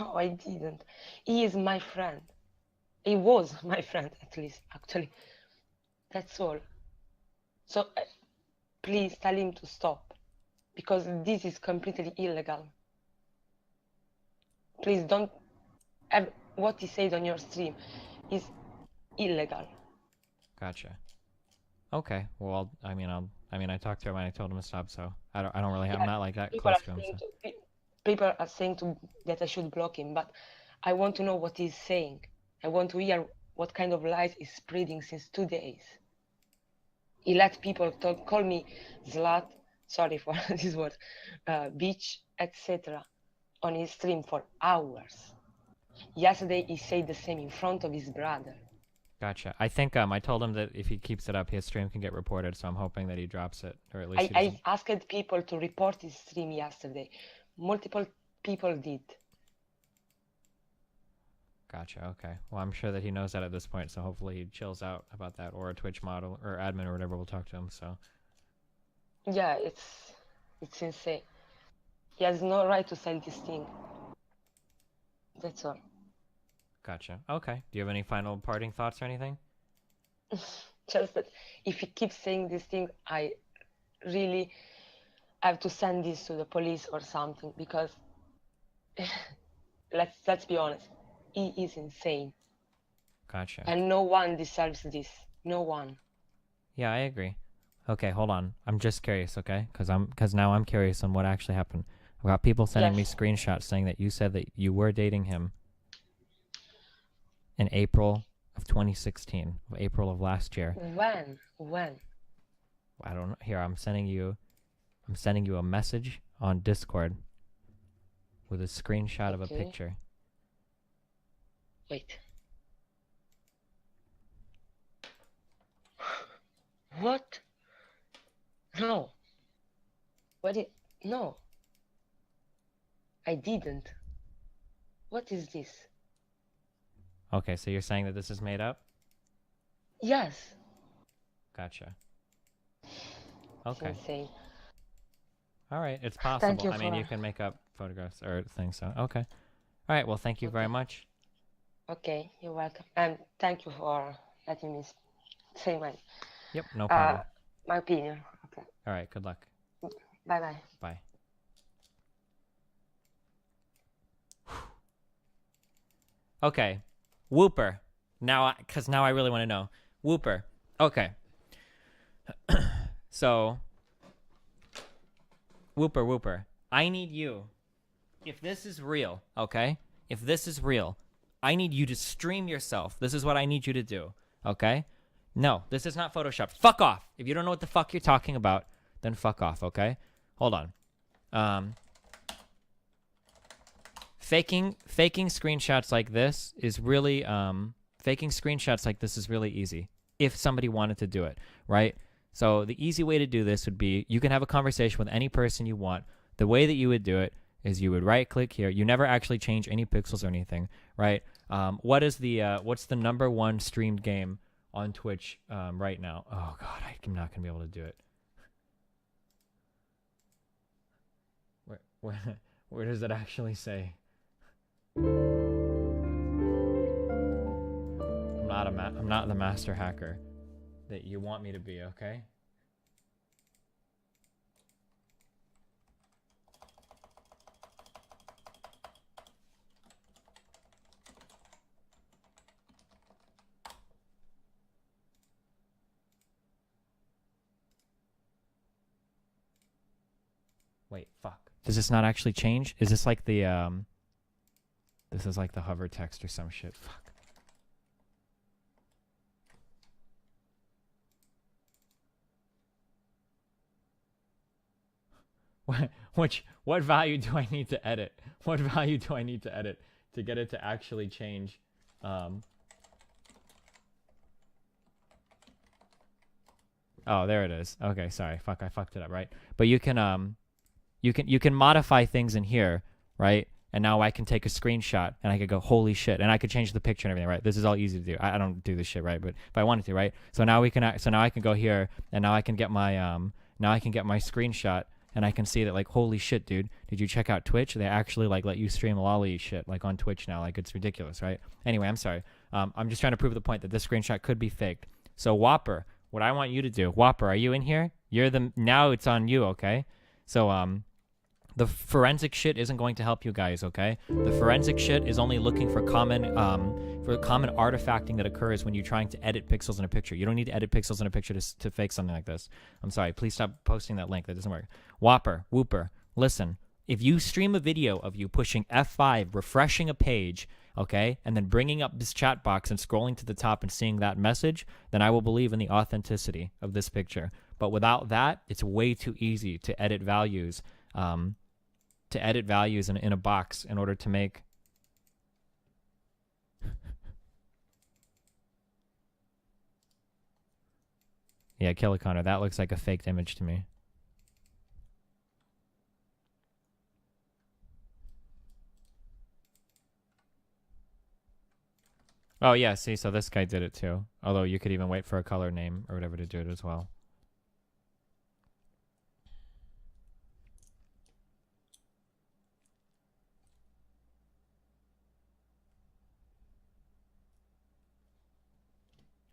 No, I didn't. He is my friend. He was my friend, at least, actually. That's all. So, please tell him to stop, because this is completely illegal. Please don't. What he said on your stream is illegal. Gotcha. Okay. Well, I talked to him and I told him to stop, so I don't really. I'm not like that close to him. So. People are saying that I should block him, but I want to know what he's saying. I want to hear what kind of lies he's spreading since 2 days. He let people call me slut, sorry for this word, bitch, etc. on his stream for hours. Yesterday he said the same in front of his brother. Gotcha. I think I told him that if he keeps it up, his stream can get reported, so I'm hoping that he drops it, or at least I asked people to report his stream yesterday. Multiple people did. Gotcha. Okay. Well, I'm sure that he knows that at this point, so hopefully he chills out about that, or a Twitch model or admin or whatever will talk to him. So. Yeah, it's insane. He has no right to sell this thing. That's all. Gotcha. Okay. Do you have any final parting thoughts or anything? Just that if he keeps saying this thing, I really have to send this to the police or something, because let's be honest, he is insane. Gotcha. And no one deserves this. No one. Yeah, I agree. Okay, hold on. I'm just curious, okay? Because now I'm curious on what actually happened. I've got people sending me screenshots saying that you said that you were dating him in April of 2016, April of last year. When? I don't know. Here, I'm sending you a message on Discord with a screenshot of a picture. Wait. What? No. No. I didn't. What is this? Okay, so you're saying that this is made up? Yes. Gotcha. Okay. It's insane. All right, it's possible. I mean, you can make up photographs or things, so okay. All right, well, thank you very much. Okay, you're welcome. And thank you for letting me say Yep, no problem. My opinion. Okay. All right, good luck. Bye-bye. Bye. Okay, Whooper. Because now I really want to know. Whooper. Okay. So, Whooper. I need you. If this is real, okay? If this is real, I need you to stream yourself. This is what I need you to do, okay? No, this is not Photoshop. Fuck off. If you don't know what the fuck you're talking about, then fuck off, okay? Hold on. Faking screenshots like this is really easy if somebody wanted to do it, right? So the easy way to do this would be you can have a conversation with any person you want. The way that you would do it is you would right click here. You never actually change any pixels or anything, right? What's the #1 streamed game on Twitch right now? Oh god, I'm not gonna be able to do it. Where does it actually say? I'm not the master hacker that you want me to be, okay? Wait, fuck. Does this not actually change? Is this like the this is like the hover text or some shit? Fuck. What value do I need to edit? What value do I need to edit to get it to actually change? Oh, there it is. Okay, sorry. Fuck, I fucked it up, right? But you can modify things in here, right? And now I can take a screenshot and I could go, holy shit, and I could change the picture and everything, right? This is all easy to do. I don't do this shit, right? But if I wanted to, right? So now I can go here and now I can get my screenshot and I can see that, like, holy shit, dude, did you check out Twitch? They actually like let you stream lolly shit like on Twitch now. Like, it's ridiculous, right? Anyway, I'm sorry. I'm just trying to prove the point that this screenshot could be faked. So Whopper, what I want you to do, Whopper, are you in here? Now it's on you, okay? So the forensic shit isn't going to help you guys, okay? The forensic shit is only looking for common artifacting that occurs when you're trying to edit pixels in a picture. You don't need to edit pixels in a picture to fake something like this. I'm sorry. Please stop posting that link. That doesn't work. Whooper, listen. If you stream a video of you pushing F5, refreshing a page, okay, and then bringing up this chat box and scrolling to the top and seeing that message, then I will believe in the authenticity of this picture. But without that, it's way too easy to edit values. In a box in order to make yeah, Killiconnor, that looks like a faked image to me. Oh yeah, see, so this guy did it too. Although you could even wait for a color name or whatever to do it as well.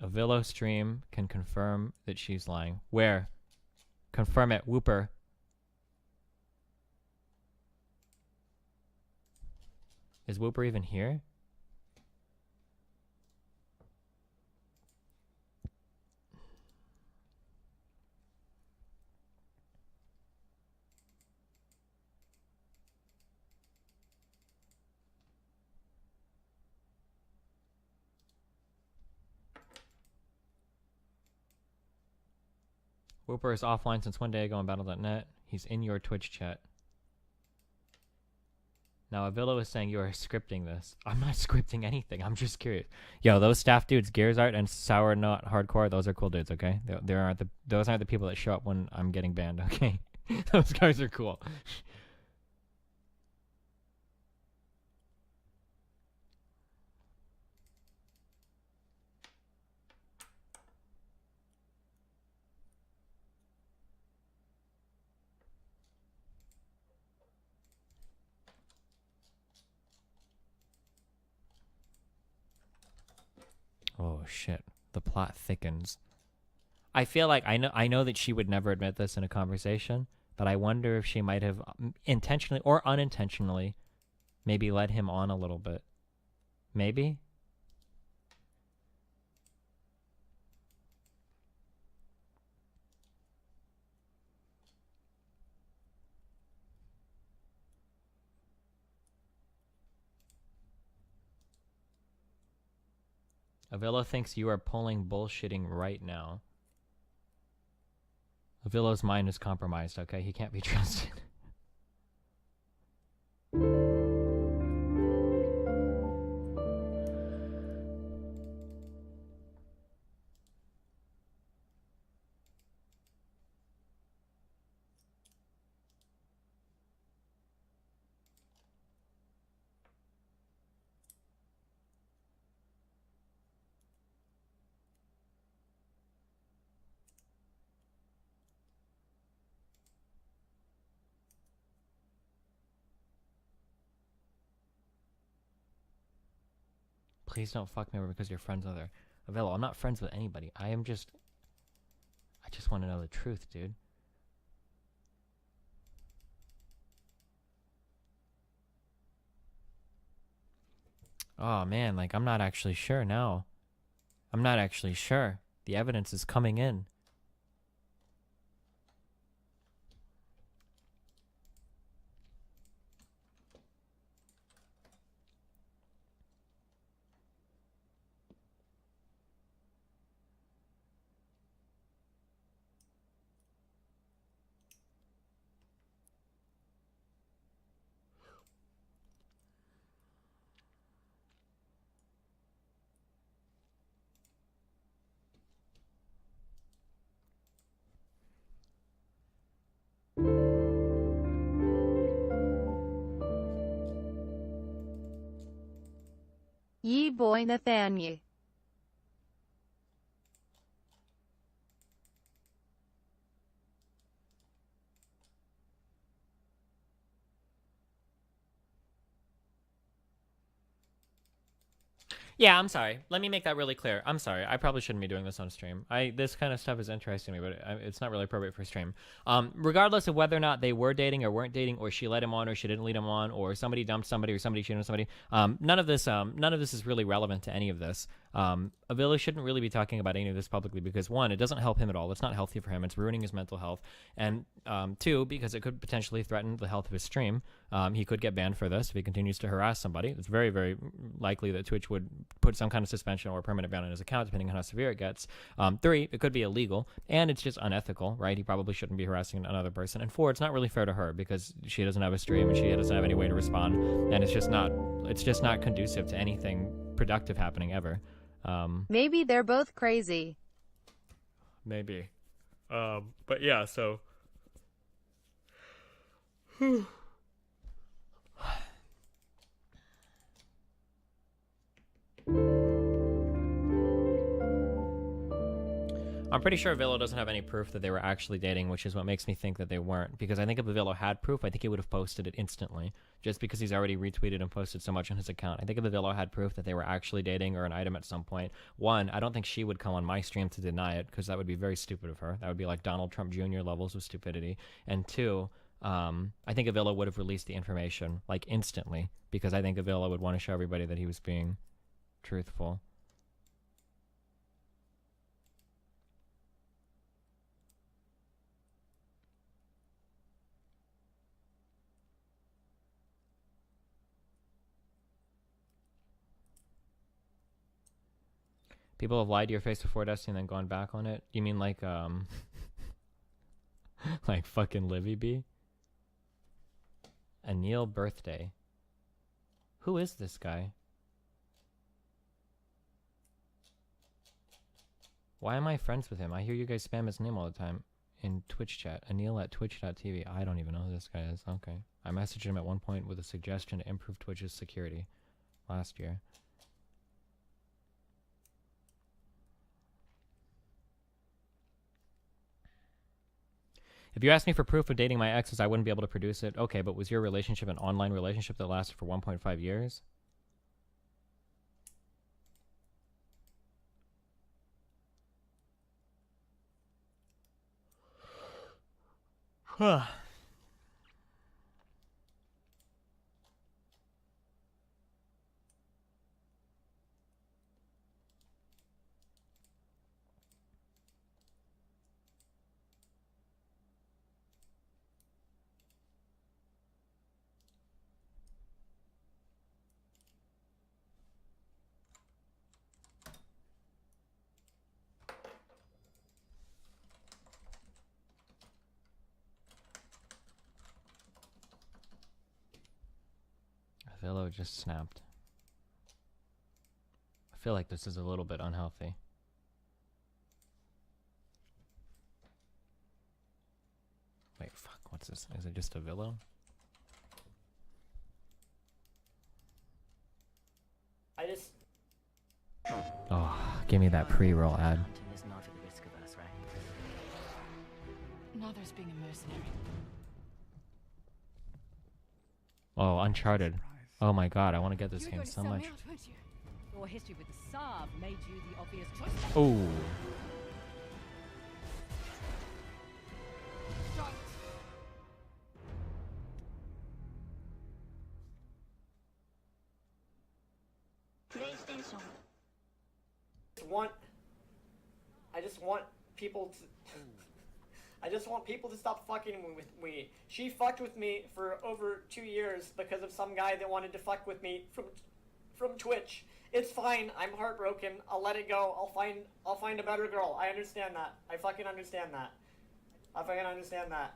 Avilo stream can confirm that she's lying. Where? Confirm it, Whooper. Is Whooper even here? Whooper is offline since 1 day ago on battle.net. He's in your Twitch chat. Now, Avila is saying you are scripting this. I'm not scripting anything. I'm just curious. Yo, those staff dudes, Gears Art and Sour Not Hardcore, those are cool dudes, okay? Those aren't the people that show up when I'm getting banned, okay? Those guys are cool. Oh shit, the plot thickens. I feel like I know that she would never admit this in a conversation, but I wonder if she might have intentionally or unintentionally maybe led him on a little bit. Maybe? Avila thinks you are pulling bullshitting right now. Avila's mind is compromised, okay? He can't be trusted. Please don't fuck me over because you're friends with her. Avila, I'm not friends with anybody. I just want to know the truth, dude. Oh man, like I'm not actually sure now. I'm not actually sure. The evidence is coming in. Ye boy Nathaniel. Yeah, I'm sorry. Let me make that really clear. I'm sorry. I probably shouldn't be doing this on stream. This kind of stuff is interesting to me, but it's not really appropriate for stream. Regardless of whether or not they were dating or weren't dating, or she led him on or she didn't lead him on, or somebody dumped somebody or somebody cheated on somebody, none of this is really relevant to any of this. Avila shouldn't really be talking about any of this publicly because, one, it doesn't help him at all. It's not healthy for him. It's ruining his mental health. And two, because it could potentially threaten the health of his stream. He could get banned for this if he continues to harass somebody. It's very, very likely that Twitch would put some kind of suspension or permanent ban on his account, depending on how severe it gets. Three, it could be illegal, and it's just unethical, right? He probably shouldn't be harassing another person. And four, it's not really fair to her because she doesn't have a stream and she doesn't have any way to respond, and it's just not conducive to anything productive happening ever. Maybe they're both crazy. Maybe. But yeah, so I'm pretty sure Avila doesn't have any proof that they were actually dating, which is what makes me think that they weren't. Because I think if Avila had proof, I think he would have posted it instantly, just because he's already retweeted and posted so much on his account. I think if Avila had proof that they were actually dating or an item at some point, one, I don't think she would come on my stream to deny it, because that would be very stupid of her. That would be like Donald Trump Jr. levels of stupidity. And two, I think Avila would have released the information, like, instantly, because I think Avila would want to show everybody that he was being truthful. People have lied to your face before Destiny and then gone back on it? You mean like, like fucking Livy B? Anil Birthday. Who is this guy? Why am I friends with him? I hear you guys spam his name all the time in Twitch chat. Anil at twitch.tv. I don't even know who this guy is. Okay. I messaged him at one point with a suggestion to improve Twitch's security last year. If you asked me for proof of dating my exes, I wouldn't be able to produce it. Okay, but was your relationship an online relationship that lasted for 1.5 years? Avilo just snapped. I feel like this is a little bit unhealthy. Wait, fuck, what's this? Is it just Avilo? I just... Oh, give me that pre-roll ad. Now there's being a mercenary. Oh, Uncharted. Oh my god, I want to get this game so much. Your history with the Saab made you the obvious choice. Oh. PlayStation. I just want people to... I just want people to stop fucking with me. She fucked with me for over 2 years because of some guy that wanted to fuck with me from Twitch. It's fine. I'm heartbroken. I'll let it go. I'll find a better girl. I understand that. I fucking understand that. I fucking understand that.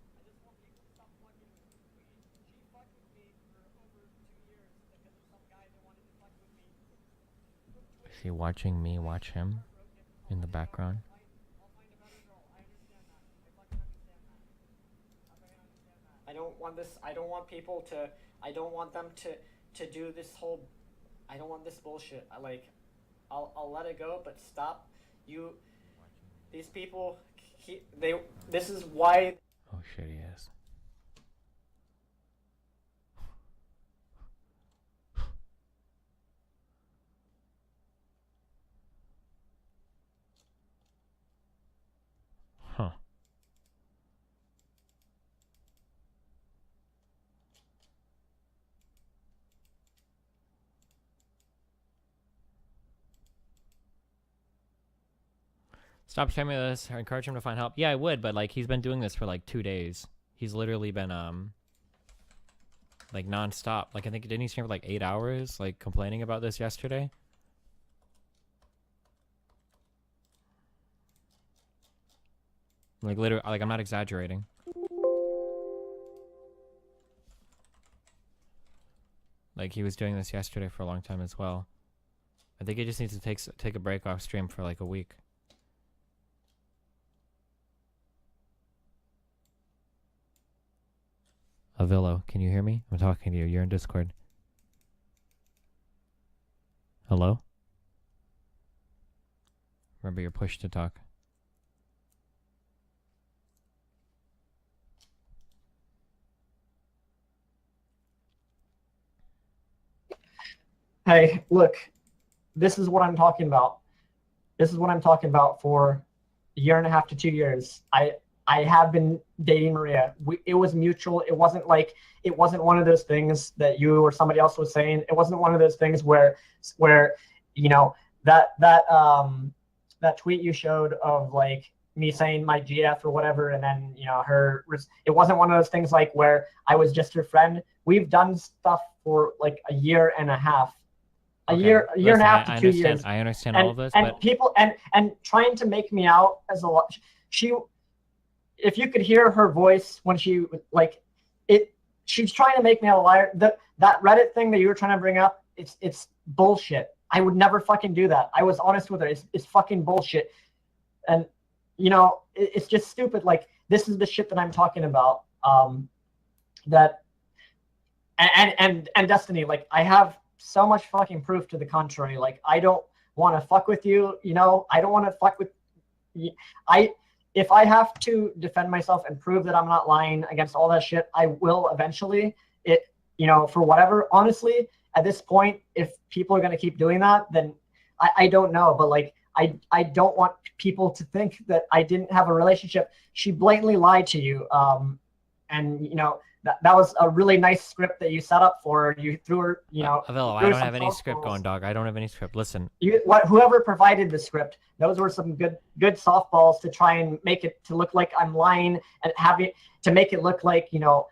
I just want people to stop fucking with me. She fucked with me for over 2 years because of some guy that wanted to fuck with me from Twitch. Is he watching me watch him in the background? I don't want this. I don't want people to. I don't want them to do this whole. I don't want this bullshit. I'll let it go, but stop. These people. This is why. Oh shit, he is. Huh. Stop streaming this or encourage him to find help. Yeah, I would, but like he's been doing this for like 2 days. He's literally been like non-stop. Like I think didn't he stream for like 8 hours, like complaining about this yesterday? Like literally, like I'm not exaggerating. Like he was doing this yesterday for a long time as well. I think he just needs to take a break off stream for like a week. Avilo, can you hear me? I'm talking to you. You're in Discord. Hello? Remember, you're pushed to talk. Hey, look, this is what I'm talking about. This is what I'm talking about for 1.5 to 2 years. I have been dating Maria. It was mutual. It wasn't one of those things that you or somebody else was saying. It wasn't one of those things where you know, that tweet you showed of like me saying my GF or whatever, and then, you know, it wasn't one of those things like where I was just her friend. We've done stuff for like 1.5 years. A year and a half to 2 years. I understand all of this, and but people and trying to make me out as a lot. If you could hear her voice when she's trying to make me a liar. That Reddit thing that you were trying to bring up, it's bullshit. I would never fucking do that. I was honest with her. It's fucking bullshit. And, you know, it's just stupid. Like, this is the shit that I'm talking about. And Destiny, like, I have so much fucking proof to the contrary. Like, I don't want to fuck with you. You know, I don't want to fuck with you. If I have to defend myself and prove that I'm not lying against all that shit, I will eventually. You know, for whatever, honestly, at this point, if people are going to keep doing that, then I don't know. But like, I don't want people to think that I didn't have a relationship. She blatantly lied to you. And you know, that was a really nice script that you set up for her. You threw her, you know. Avila, I don't have any script going, dog. I don't have any script. Listen. Whoever provided the script, those were some good softballs to try and make it to look like I'm lying and to make it look like, you know,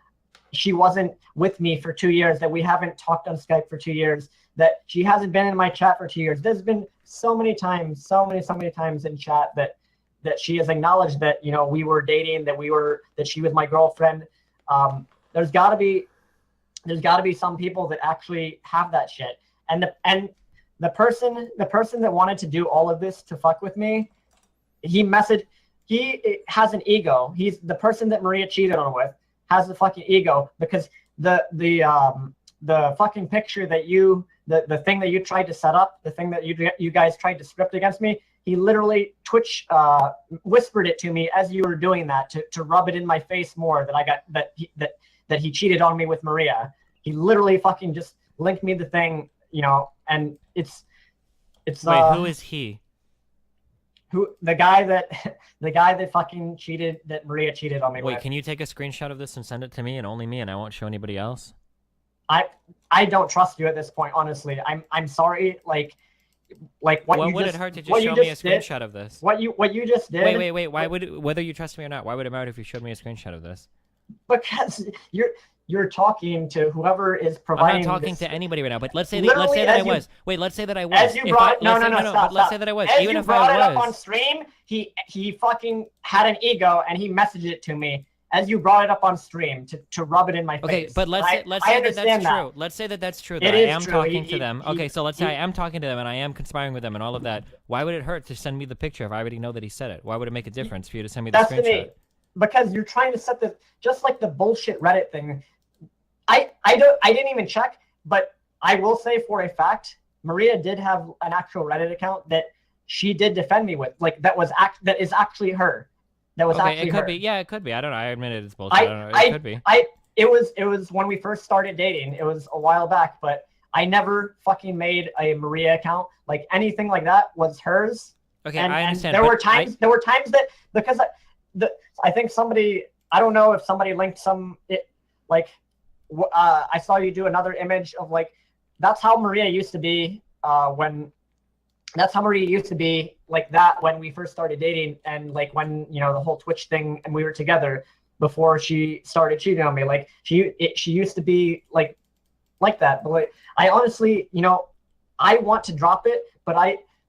she wasn't with me for 2 years, that we haven't talked on Skype for 2 years, that she hasn't been in my chat for 2 years. There's been so many times in chat that she has acknowledged that, you know, we were dating, that she was my girlfriend. There's gotta be some people that actually have that shit. And the person that wanted to do all of this to fuck with me, he has an ego. He's the person that Maria cheated on with, has the fucking ego, because the fucking picture that the thing that you tried to set up, the thing that you guys tried to script against me, he literally Twitch whispered it to me as you were doing that to rub it in my face more that he cheated on me with Maria. He literally fucking just linked me the thing, you know, and it's wait, who is he? The guy that fucking cheated, that Maria cheated on me with. Wait, can you take a screenshot of this and send it to me and only me, and I won't show anybody else? I don't trust you at this point, honestly. I'm sorry, like what would it hurt to just show me a screenshot of this? What you just did. Wait. Why would whether you trust me or not? Why would it matter if you showed me a screenshot of this? Because you're talking to whoever is providing. I'm not talking to anybody right now. But let's say that I was. Wait, let's say that I was. As you brought stop. Let's say that I was. As even you if brought I it was up on stream, he fucking had an ego and he messaged it to me. As you brought it up on stream to rub it in my face. Okay, but let's say that that's true. Let's say that that's true. That I am talking to them. Okay, so let's say I am talking to them and I am conspiring with them and all of that. Why would it hurt to send me the picture if I already know that he said it? Why would it make a difference for you to send me the screenshot? Because you're trying to set just like the bullshit Reddit thing. I didn't even check, but I will say for a fact, Maria did have an actual Reddit account that she did defend me with, like that is actually her. That was actually it could her. be. Yeah, it could be. I don't know. I admit it's bullshit. I don't know. It could be. It was when we first started dating. It was a while back, but I never fucking made a Maria account. Like anything like that was hers. Okay, I understand. There were times that because I think somebody, I don't know if somebody linked I saw you do another image of like, that's how Maria used to be like that when we first started dating, and like when, you know, the whole Twitch thing and we were together before she started cheating on me. Like she used to be like that. But like, I honestly, you know, I want to drop it, but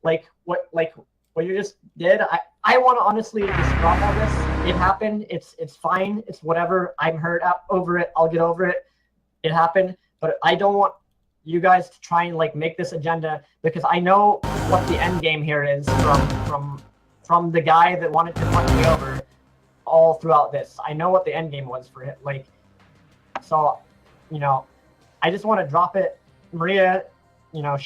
what you just did, I want to honestly just drop all this. It happened. It's fine. It's whatever. I'm hurt over it. I'll get over it. It happened. But I don't want you guys to try and like make this agenda, because I know what the end game here is from the guy that wanted to fuck me over all throughout this. I know what the end game was for it. Like, so, you know, I just want to drop it. Maria, you know,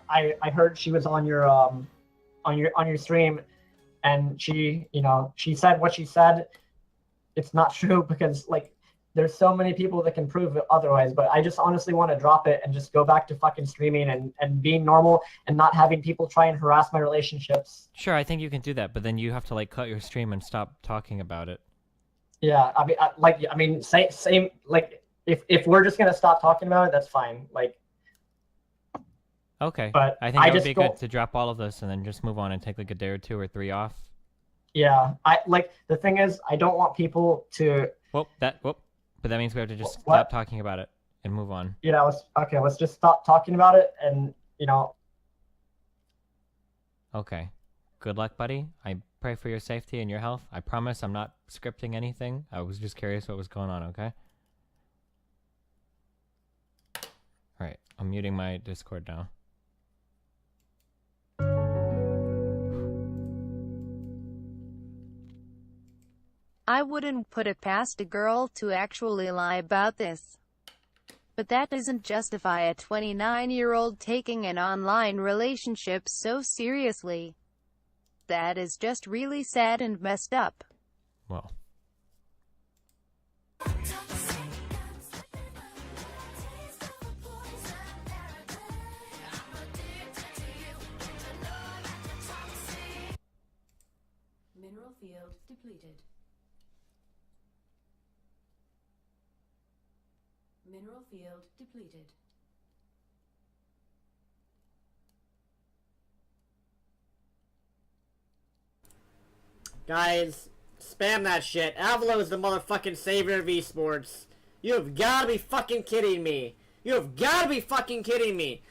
I heard she was on your stream, and she, you know, she said what she said. It's not true, because like there's so many people that can prove it otherwise, but I just honestly want to drop it and just go back to fucking streaming and being normal and not having people try and harass my relationships. Sure, I think you can do that, but then you have to like cut your stream and stop talking about it. Yeah, I mean, same like if we're just gonna stop talking about it, that's fine. Like, okay, but I think it would be good to drop all of this and then just move on and take like a day or 2 or 3 off. Yeah, the thing is, I don't want people to. But that means we have to just stop talking about it and move on. Yeah, let's just stop talking about it, and you know. Okay, good luck, buddy. I pray for your safety and your health. I promise I'm not scripting anything. I was just curious what was going on. Okay. All right, I'm muting my Discord now. I wouldn't put it past a girl to actually lie about this. But that doesn't justify a 29-year-old taking an online relationship so seriously. That is just really sad and messed up. Well. field depleted. Mineral field depleted. Guys, spam that shit. Avila is the motherfucking savior of eSports. You have gotta be fucking kidding me. You have gotta be fucking kidding me.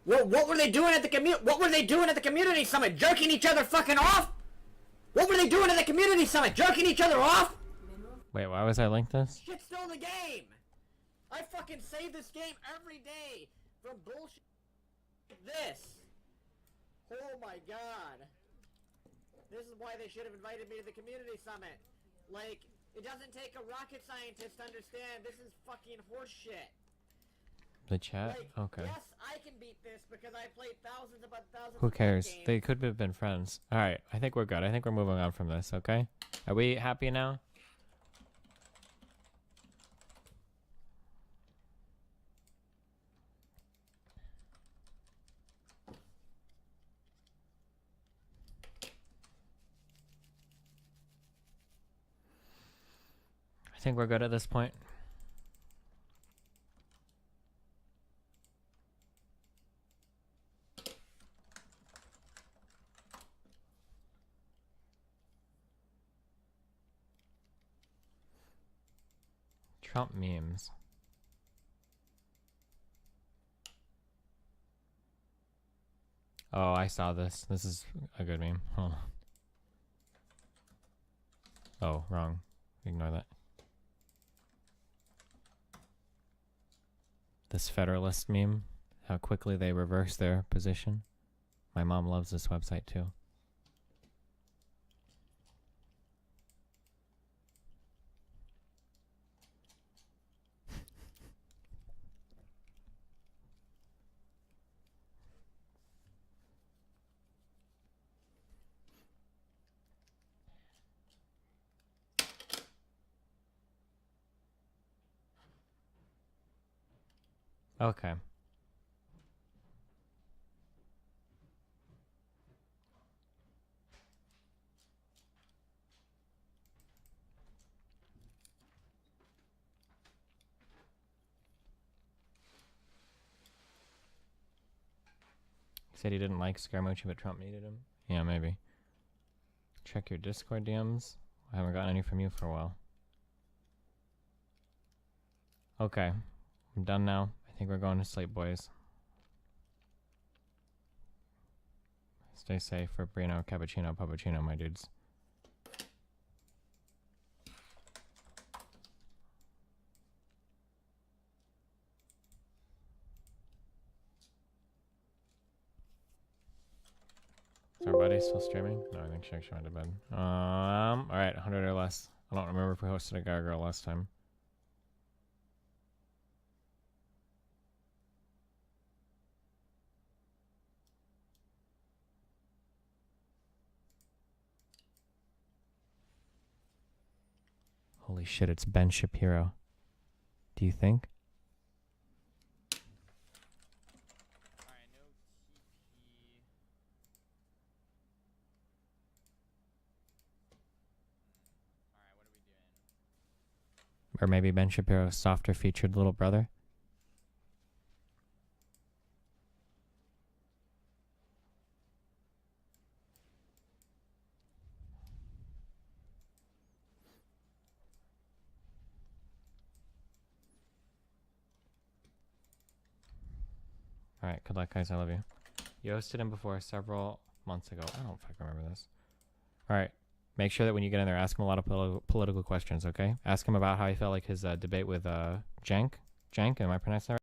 What were they doing at the What were they doing at the community summit? Jerking each other fucking off? What were they doing at the community summit? Jerking each other off? Wait, why was I linked this? Shit's still in the game. I fucking save this game every day from bullshit like this. Oh my god. This is why they should have invited me to the community summit. Like, it doesn't take a rocket scientist to understand this is fucking horseshit. The chat? Like, Okay. yes, I can beat this because I played thousands upon thousands Who of cares? games. They could have been friends. Alright, I think we're good. I think we're moving on from this, okay? Are we happy now? I think we're good at this point. Trump memes. Oh, I saw this. This is a good meme. Hold on. Oh, wrong. Ignore that. This Federalist meme. How quickly they reverse their position. My mom loves this website too. Okay. He said he didn't like Scaramucci, but Trump needed him. Yeah, maybe. Check your Discord DMs. I haven't gotten any from you for a while. Okay. I'm done now. I think we're going to sleep, boys. Stay safe for Brino, Cappuccino, Puppuccino, my dudes. Is our buddy still streaming? No, I think she went to bed. Alright, 100 or less. I don't remember if we hosted a guy or girl last time. Holy shit, it's Ben Shapiro. Do you think? Or maybe Ben Shapiro's softer featured little brother? Alright, good luck guys, I love you. You hosted him before several months ago. I don't fucking remember this. Alright, make sure that when you get in there, ask him a lot of political questions, okay? Ask him about how he felt like his debate with Jank. Jank, am I pronouncing that right?